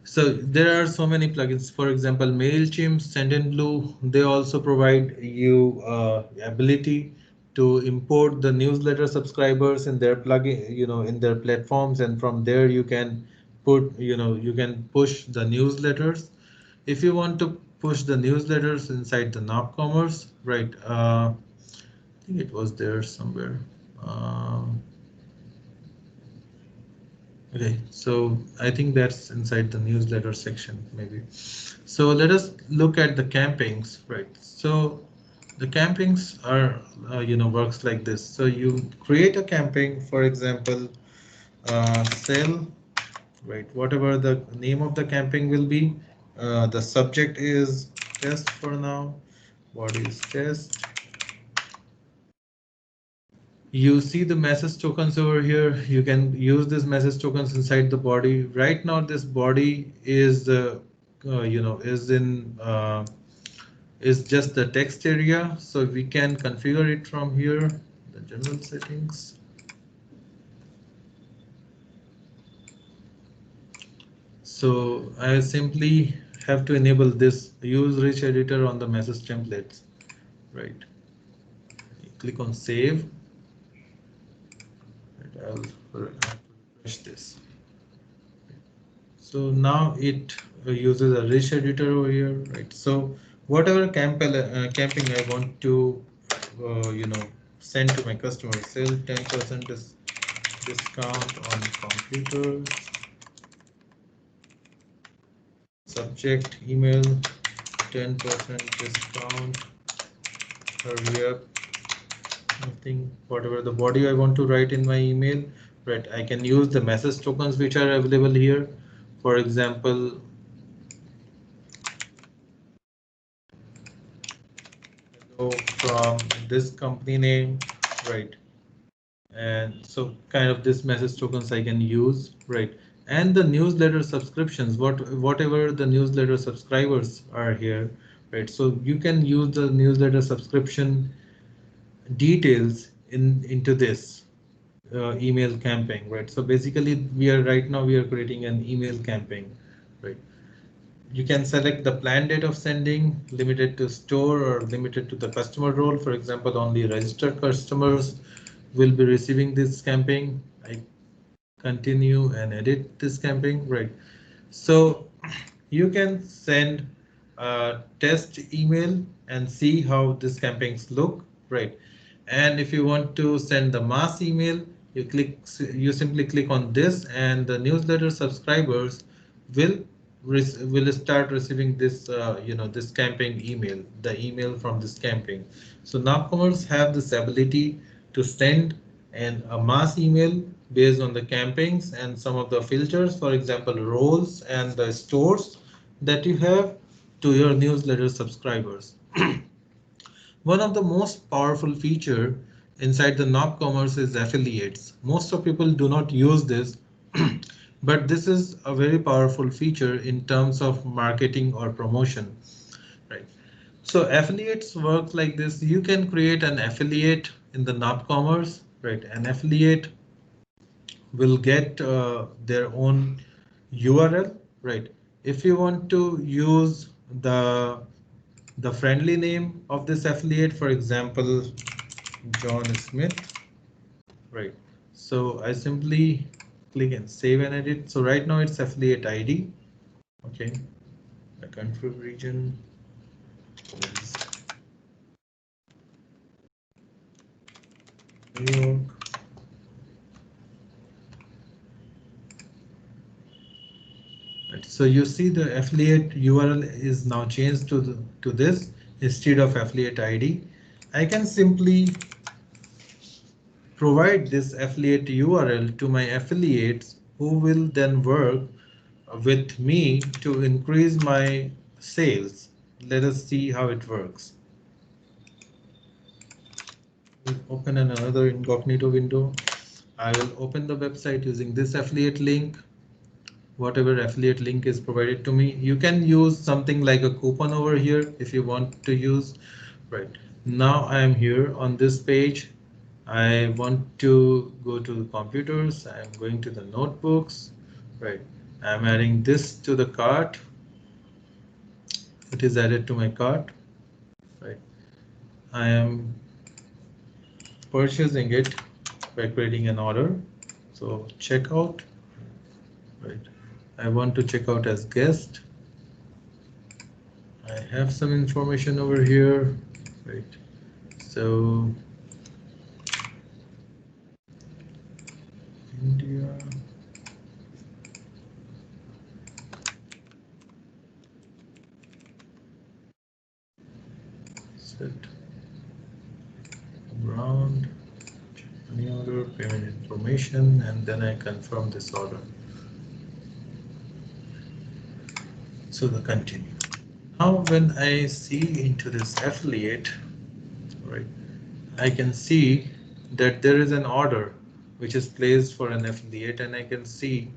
So there are so many plugins. For example, MailChimp, Sendinblue, they also provide you ability to import the newsletter subscribers in their plugin, in their platforms, and from there you can put, you can push the newsletters. If you want to push the newsletters inside the NopCommerce, right? I think it was there somewhere. Okay, so I think that's inside the newsletter section, maybe. So let us look at the campings, right? So the campings are, works like this. So you create a camping, for example, sell, right? Whatever the name of the camping will be. The subject is test for now. Body is test. You see the message tokens over here. You can use this message tokens inside the body. Right now, this body is is just the text area. So we can configure it from here, the general settings. So I simply have to enable this use rich editor on the message templates, right? Click on save. Right, I'll refresh this. So now it uses a rich editor over here, right? So whatever camping I want to, send to my customer, sell 10% discount on computers, subject email, 10% discount, hurry up, nothing, whatever the body I want to write in my email, right? I can use the message tokens which are available here. For example, from this company name, right? And so kind of this message tokens I can use, right? And the newsletter subscriptions, whatever the newsletter subscribers are here, right? So you can use the newsletter subscription details into this email campaign, right? So basically right now we are creating an email campaign, right? You can select the planned date of sending, limited to store or limited to the customer role. For example, only registered customers will be receiving this campaign. I continue and edit this campaign, right? So you can send a test email and see how these campaigns look, right? And if you want to send the mass email, you simply click on this, and the newsletter subscribers will will start receiving this this campaign email, the email from this campaign. So NopCommerce have this ability to send a mass email based on the campaigns and some of the filters, for example, roles and the stores that you have to your newsletter subscribers. One of the most powerful feature inside the NopCommerce is affiliates. Most of people do not use this, but this is a very powerful feature in terms of marketing or promotion, right? So affiliates work like this. You can create an affiliate in the NopCommerce, right? An affiliate will get their own URL, right? If you want to use the friendly name of this affiliate, for example, John Smith, right? So I simply click and save and edit. So right now it's affiliate ID. Okay, the country region is New York. Right. So you see the affiliate URL is now changed to this instead of affiliate ID. I can simply provide this affiliate URL to my affiliates who will then work with me to increase my sales. Let us see how it works. We'll open another incognito window. I will open the website using this affiliate link. Whatever affiliate link is provided to me. You can use something like a coupon over here if you want to use. Right. Now I am here on this page. I want to go to the computers. I'm going to the notebooks. Right. I'm adding this to the cart. It is added to my cart. Right. I am purchasing it by creating an order. So checkout, right? I want to check out as guest. I have some information over here, right? So India, set brand, money order, payment information, and then I confirm this order. So the continue. Now when I see into this affiliate, right, I can see that there is an order which is placed for an affiliate, and I can see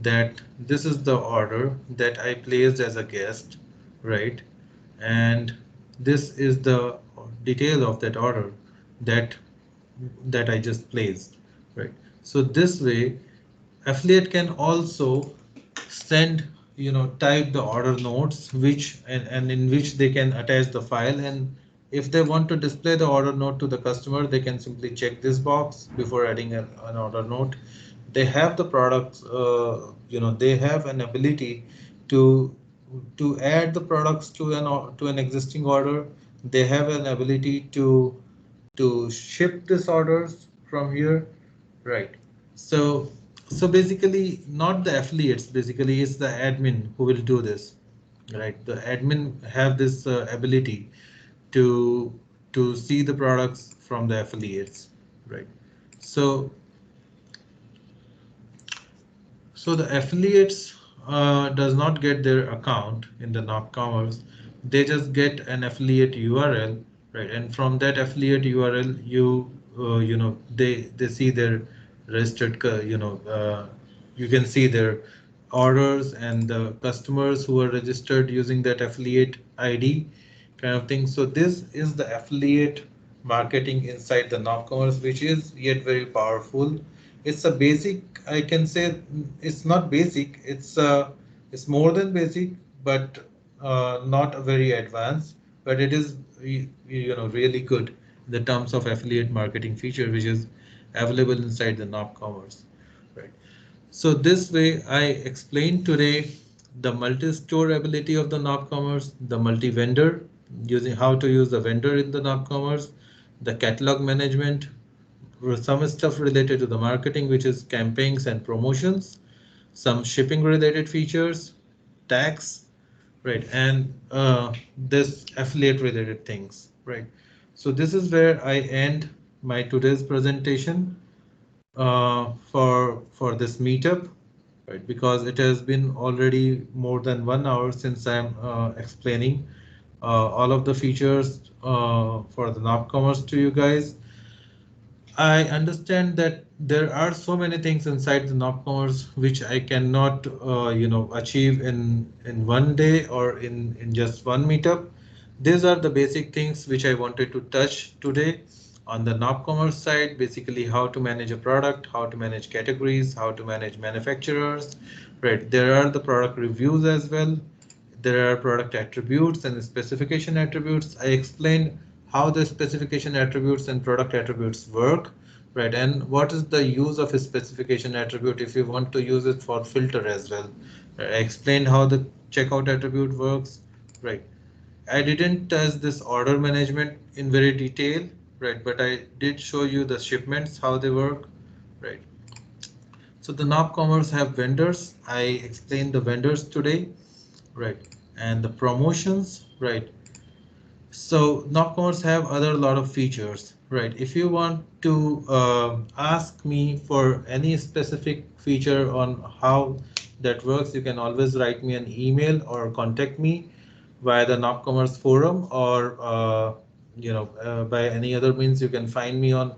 that this is the order that I placed as a guest, right? And this is the detail of that order that I just placed, right? So this way affiliate can also send, type the order notes which and in which they can attach the file, and if they want to display the order note to the customer, they can simply check this box before adding an order note. They have the products, they have an ability to add the products to an existing order. They have an ability to ship this orders from here, right? So basically not the affiliates, basically it's the admin who will do this, right? The admin have this ability to see the products from the affiliates, right? So the affiliates does not get their account in the NopCommerce. They just get an affiliate URL, right? And from that affiliate URL, they see their registered, you can see their orders and the customers who are registered using that affiliate ID kind of thing. So this is the affiliate marketing inside the NopCommerce, which is yet very powerful. It's a basic, I can say it's not basic, it's more than basic, but not very advanced, but it is really good in the terms of affiliate marketing feature, which is available inside the NopCommerce, right? So this way I explained today the multi-store ability of the NopCommerce, the multi-vendor, using how to use the vendor in the NopCommerce, the catalog management, some stuff related to the marketing, which is campaigns and promotions, some shipping related features, tax, right, and this affiliate related things, right? So this is where I end my today's presentation for this meetup, right? Because it has been already more than 1 hour since I'm explaining all of the features for the NopCommerce to you guys. I understand that there are so many things inside the NopCommerce which I cannot, achieve in 1 day or in just one meetup. These are the basic things which I wanted to touch today on the NopCommerce side. Basically, how to manage a product, how to manage categories, how to manage manufacturers. Right, there are the product reviews as well. There are product attributes and specification attributes. I explained how the specification attributes and product attributes work, right? And what is the use of a specification attribute if you want to use it for filter as well. I explained how the checkout attribute works, right? I didn't touch this order management in very detail, right? But I did show you the shipments, how they work, right? So the NopCommerce have vendors. I explained the vendors today, right? And the promotions, right? So NopCommerce have other lot of features, right? If you want to ask me for any specific feature on how that works, you can always write me an email or contact me via the NopCommerce forum, or by any other means. You can find me on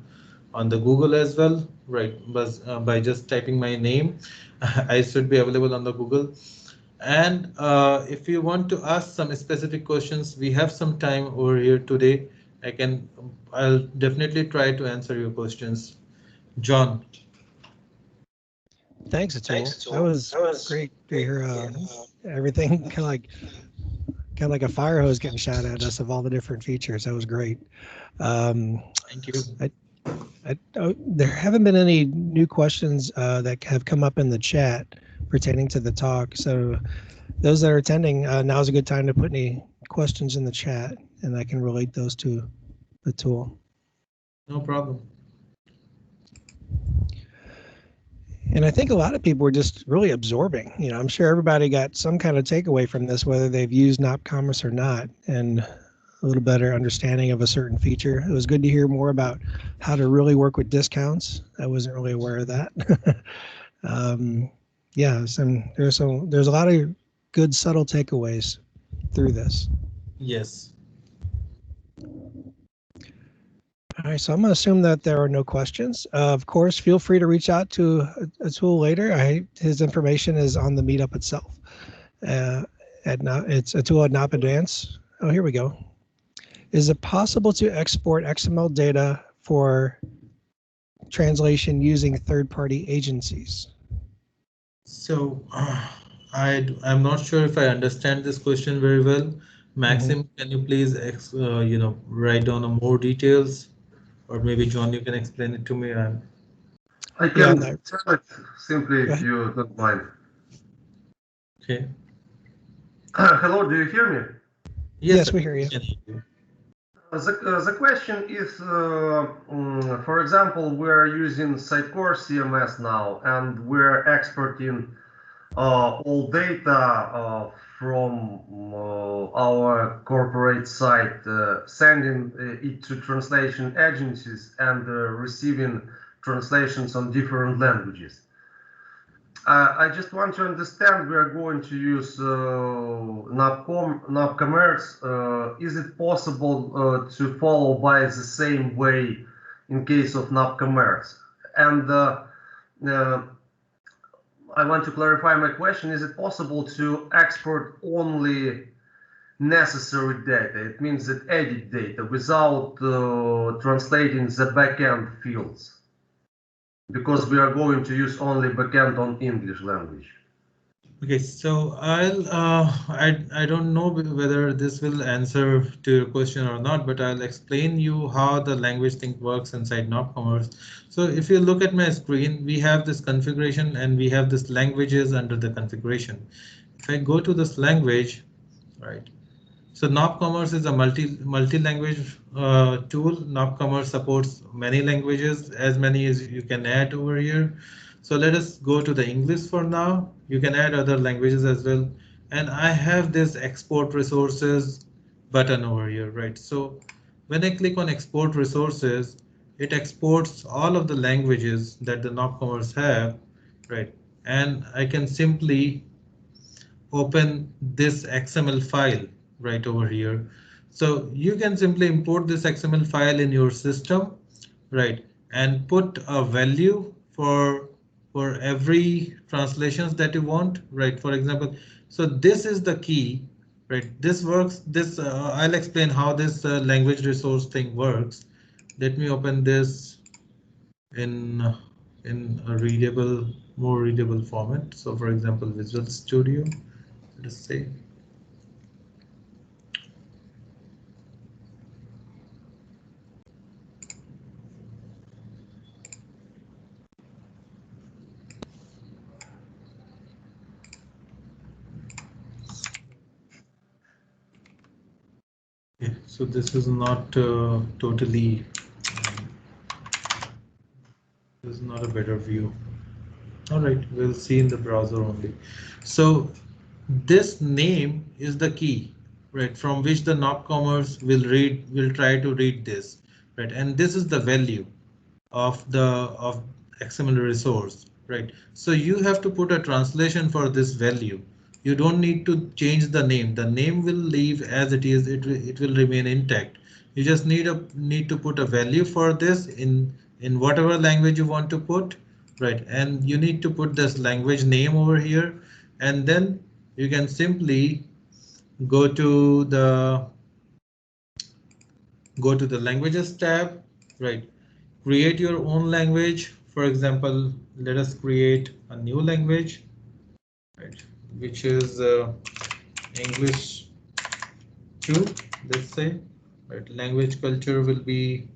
the Google as well, right? But by just typing my name, I should be available on the Google. And if you want to ask some specific questions, we have some time over here today. I'll definitely try to answer your questions. John. Thanks, Atul. That was great to hear everything kind of like a fire hose getting shot at us of all the different features. That was great. Thank you. I, There haven't been any new questions that have come up in the chat pertaining to the talk. So those that are attending, now is a good time to put any questions in the chat, and I can relate those to the tool. No problem. And I think a lot of people were just really absorbing. You know, I'm sure everybody got some kind of takeaway from this, whether they've used NopCommerce or not, and a little better understanding of a certain feature. It was good to hear more about how to really work with discounts. I wasn't really aware of that. Yeah, there's a lot of good subtle takeaways through this. Yes. All right, so I'm going to assume that there are no questions. Of course, feel free to reach out to Atul later. His information is on the meetup itself. It's Atul at NopAdvance. Oh, here we go. Is it possible to export XML data for translation using third-party agencies? So I'm not sure if I understand this question very well. Maxim, can you please write down more details, or maybe John, you can explain it to me. I Yeah, can tell it simply if you don't mind. Okay. Hello, do you hear me? Yes, sir. we hear you. The question is, for example, we're using Sitecore CMS now, and we're exporting all data from our corporate site, sending it to translation agencies and receiving translations on different languages. I just want to understand, we are going to use NopCommerce. Is it possible to follow by the same way in case of NopCommerce? And I want to clarify my question. Is it possible to export only necessary data? It means that edit data without translating the backend fields, because we are going to use only backend on English language. Okay, so I don't know whether this will answer to your question or not, but I'll explain you how the language thing works inside NopCommerce. So if you look at my screen, we have this configuration and we have this languages under the configuration. If I go to this language, right? So NopCommerce is a multi-language tool. NopCommerce supports many languages, as many as you can add over here. So let us go to the English for now. You can add other languages as well. And I have this export resources button over here, right? So when I click on export resources, it exports all of the languages that the NopCommerce have, right? And I can simply open this XML file right over here. So you can simply import this XML file in your system, right? And put a value for every translations that you want, right? For example, so this is the key, right? This works. I'll explain how this language resource thing works. Let me open this in a more readable format. So for example, Visual Studio. Let's say. Yeah, so this is not totally. This is not a better view. All right, we'll see in the browser only. So this name is the key, right? From which the NopCommerce will try to read this, right? And this is the value of XML resource, right? So you have to put a translation for this value. You don't need to change the name. The name will leave as it is. It will remain intact. You just need to put a value for this in whatever language you want to put, right? And you need to put this language name over here, and then you can simply go to the languages tab, right? Create your own language. For example, let us create a new language, right? Which is English 2, let's say, right? Language culture will be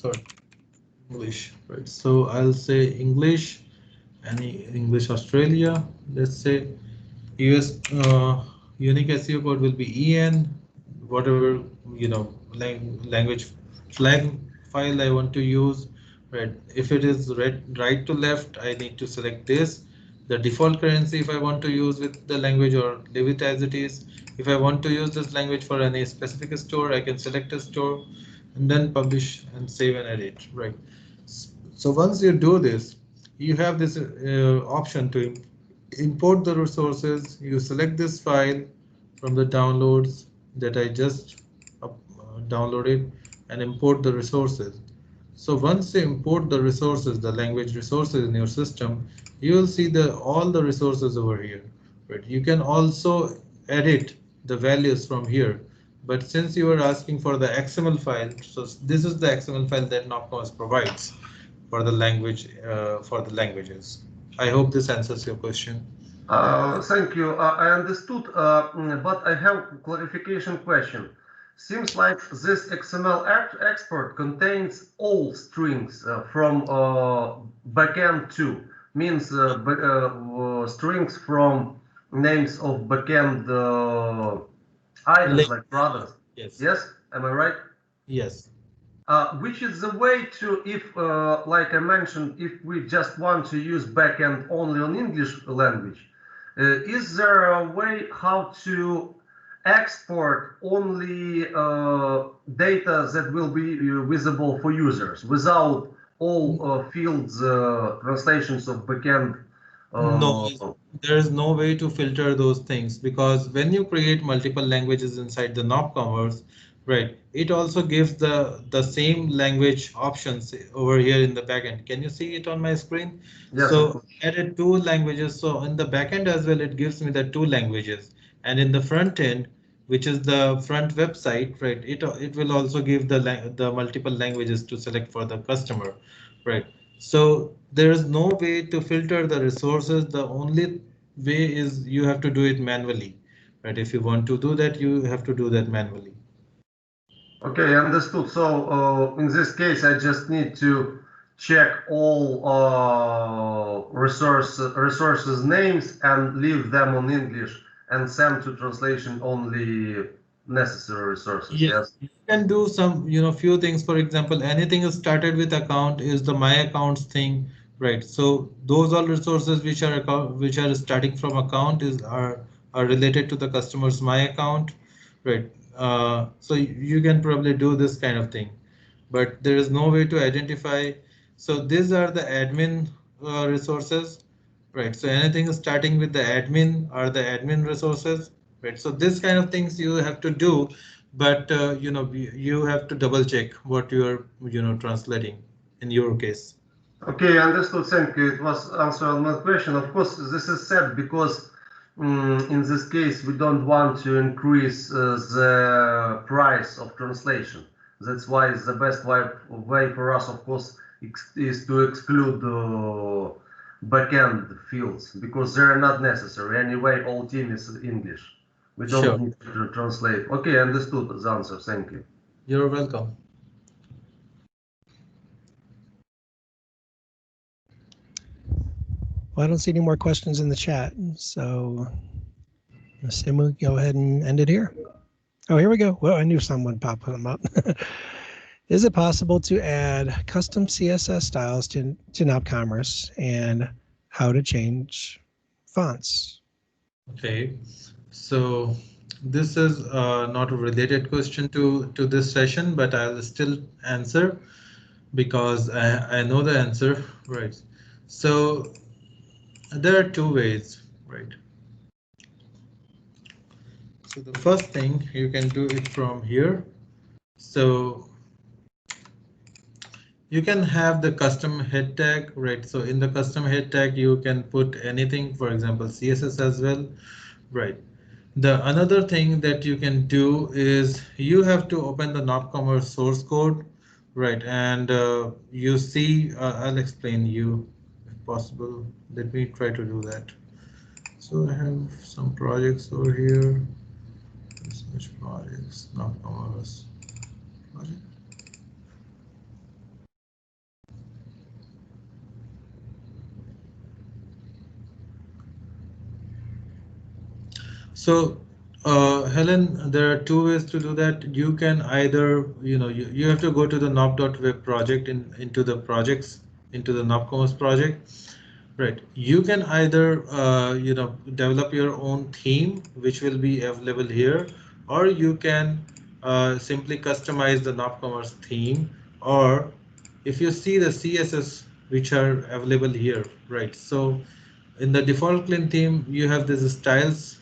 sorry, English, right? So I'll say English, any English Australia, let's say US unique SEO code will be EN, whatever language flag file I want to use. Right. If it is right to left, I need to select this. The default currency if I want to use with the language or leave it as it is. If I want to use this language for any specific store, I can select a store and then publish and save and edit. Right. So once you do this, you have this option to import the resources. You select this file from the downloads that I just downloaded and import the resources. So once you import the resources, the language resources in your system, you will see all the resources over here. Right? You can also edit the values from here. But since you are asking for the XML file, so this is the XML file that NopCommerce provides for the languages. I hope this answers your question. Thank you. I understood, but I have a clarification question. Seems like this XML export contains all strings from backend 2, means strings from names of backend items like products. Yes. Yes, am I right? Yes. Which is the way to, if, like I mentioned, if we just want to use backend only on English language, is there a way how to export only data that will be visible for users without all fields, translations of backend? No, there is no way to filter those things because when you create multiple languages inside the NopCommerce, right, it also gives the same language options over here in the backend. Can you see it on my screen? Yes, So added two languages. So in the backend as well, it gives me the two languages, and in the front end, which is the front website, right, it will also give the multiple languages to select for the customer, right? So there is no way to filter the resources. The only way is you have to do it manually, right? If you want to do that, you have to do that manually. okay, understood. So in this case, I just need to check all resources names and leave them on English and send to translation only necessary resources. Yes. You can do some, few things. For example, anything is started with account is the my accounts thing, right? So those all resources which are starting from account are related to the customer's my account, right? So you can probably do this kind of thing, but there is no way to identify. So these are the admin resources, right? So anything starting with the admin are the admin resources, right? So this kind of things you have to do, but you have to double check what you are translating in your case. Okay, understood. Thank you. It was answer on my question. Of course, this is said because in this case we don't want to increase the price of translation. That's why it's the best way for us, of course, is to exclude the backend fields because they're not necessary. Anyway, all team is English. We don't Sure. need to translate. Okay, understood the answer. Thank you. You're welcome. Well, I don't see any more questions in the chat, so I assume we'll go ahead and end it here. Oh, here we go. Well, I knew someone popped them up. Is it possible to add custom CSS styles to NopCommerce and how to change fonts? Okay, so this is not a related question to this session, but I'll still answer because I know the answer, right? So there are two ways, right? So the first thing you can do it from here. So you can have the custom head tag, right? So in the custom head tag, you can put anything, for example, CSS as well, right? The another thing that you can do is you have to open the NopCommerce source code, right? And you see, I'll explain you if possible. Let me try to do that. So I have some projects over here. Search projects, NopCommerce project. So, Helen, there are two ways to do that. You can either, you have to go to the nop.web project into the projects, into the NopCommerce project. Right. You can either, develop your own theme, which will be available here, or you can simply customize the NopCommerce theme, or if you see the CSS which are available here, right? So in the default clean theme, you have this styles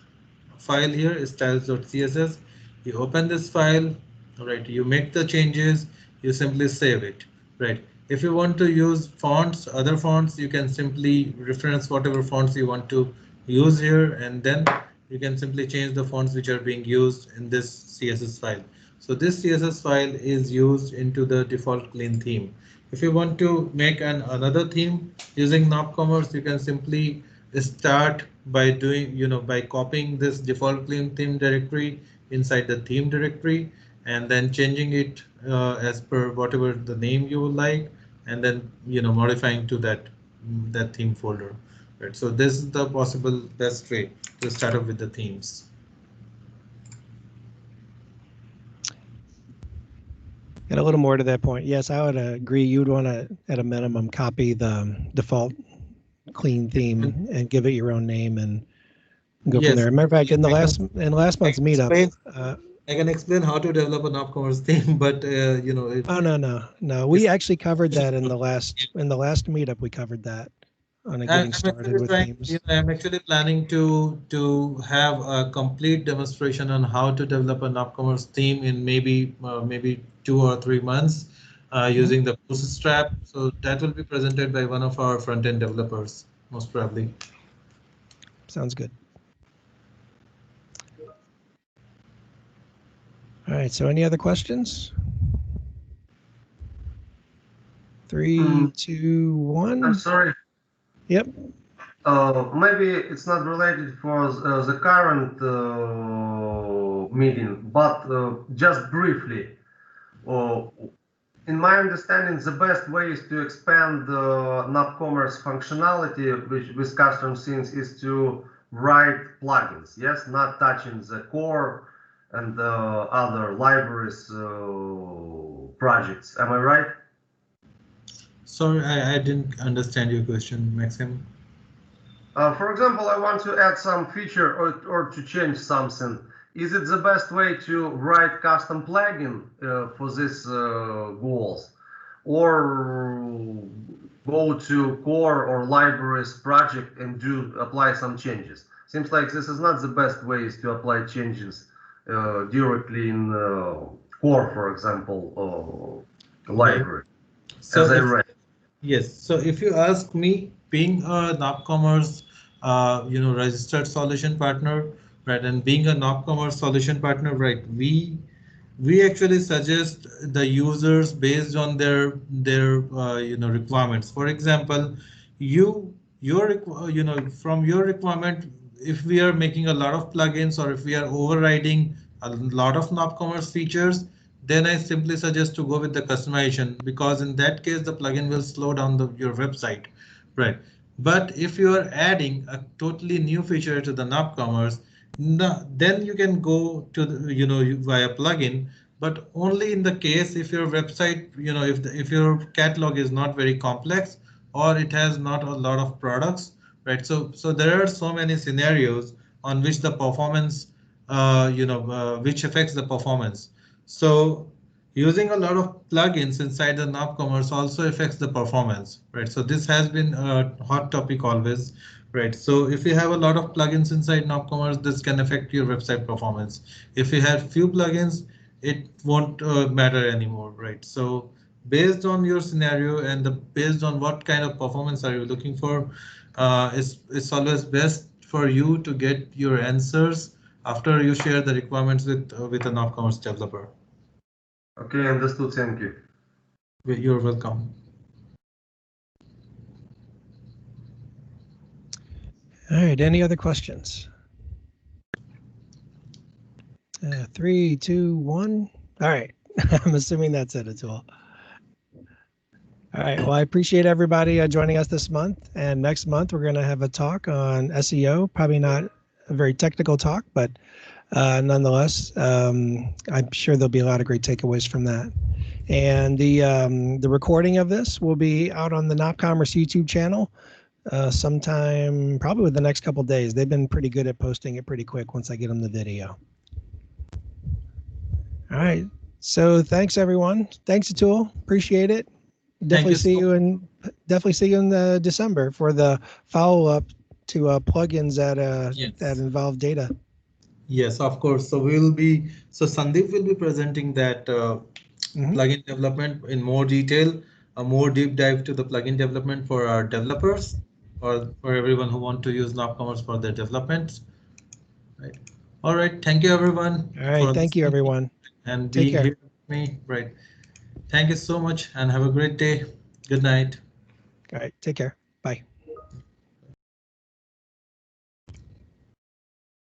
file here, styles.css. You open this file, right? You make the changes, you simply save it, right? If you want to use fonts, other fonts, you can simply reference whatever fonts you want to use here, and then you can simply change the fonts which are being used in this CSS file. So this CSS file is used into the default clean theme. If you want to make another theme using NopCommerce, you can simply start by doing, by copying this default clean theme directory inside the theme directory, and then changing it as per whatever the name you would like, and then modifying to that theme folder. Right. So this is the possible best way to start up with the themes. And a little more to that point, yes, I would agree. You'd want to, at a minimum, copy the default clean theme and give it your own name and go from Yes, there. Matter of fact, in last month's meetup, I can explain how to develop an NopCommerce theme, but oh no, we actually covered that in the last meetup. We covered that on getting started with themes. I'm actually planning to have a complete demonstration on how to develop an NopCommerce theme in maybe 2 or 3 months using the Bootstrap. So that will be presented by one of our front-end developers, most probably. Sounds good. All right. So any other questions? 3, 2, 1. I'm sorry. Yep. Maybe it's not related for the current meeting, but just briefly. In my understanding, the best way is to expand the NopCommerce functionality with custom scenes is to write plugins. Yes, not touching the core and the other libraries projects. Am I right? Sorry, I didn't understand your question, Maxim. For example, I want to add some feature or to change something. Is it the best way to write custom plugin for these goals, or go to core or libraries project and apply some changes? Seems like this is not the best ways to apply changes directly in core, for example, library. So As I read. yes, so if you ask me, being a NopCommerce, registered solution partner, right, and being a NopCommerce solution partner, right, we actually suggest the users based on their requirements. For example, from your requirement, if we are making a lot of plugins or if we are overriding a lot of NopCommerce features, then I simply suggest to go with the customization, because in that case the plugin will slow down your website, right? But if you are adding a totally new feature to the NopCommerce, then you can go to via plugin, but only in the case if your website, if your catalog is not very complex or it has not a lot of products, right? So there are so many scenarios on which the performance, which affects the performance. So using a lot of plugins inside the NopCommerce also affects the performance, right? So this has been a hot topic always, right? So if you have a lot of plugins inside NopCommerce, this can affect your website performance. If you have few plugins, it won't matter anymore, right? So based on your scenario and based on what kind of performance are you looking for, it's always best for you to get your answers after you share the requirements with a NopCommerce developer. Okay, understood. Thank you. You're welcome. All right. Any other questions? 3, 2, 1. All right. I'm assuming that's it, Atul. All right. Well, I appreciate everybody joining us this month. And next month, we're going to have a talk on SEO, probably not a very technical talk, but nonetheless, I'm sure there'll be a lot of great takeaways from that. And the recording of this will be out on the NopCommerce YouTube channel sometime probably within the next couple of days. They've been pretty good at posting it pretty quick once I get them the video. All right. So thanks everyone. Thanks Atul. Appreciate it. Definitely see you in December for the follow up to plugins that involve data. Yes, of course. So Sandeep will be presenting that plugin development in more detail, a more deep dive to the plugin development for our developers, or for everyone who want to use NopCommerce for their developments. Right. All right. Thank you, everyone. All right. Thank you, everyone. And being here with me. Right. Thank you so much, and have a great day. Good night. All right. Take care.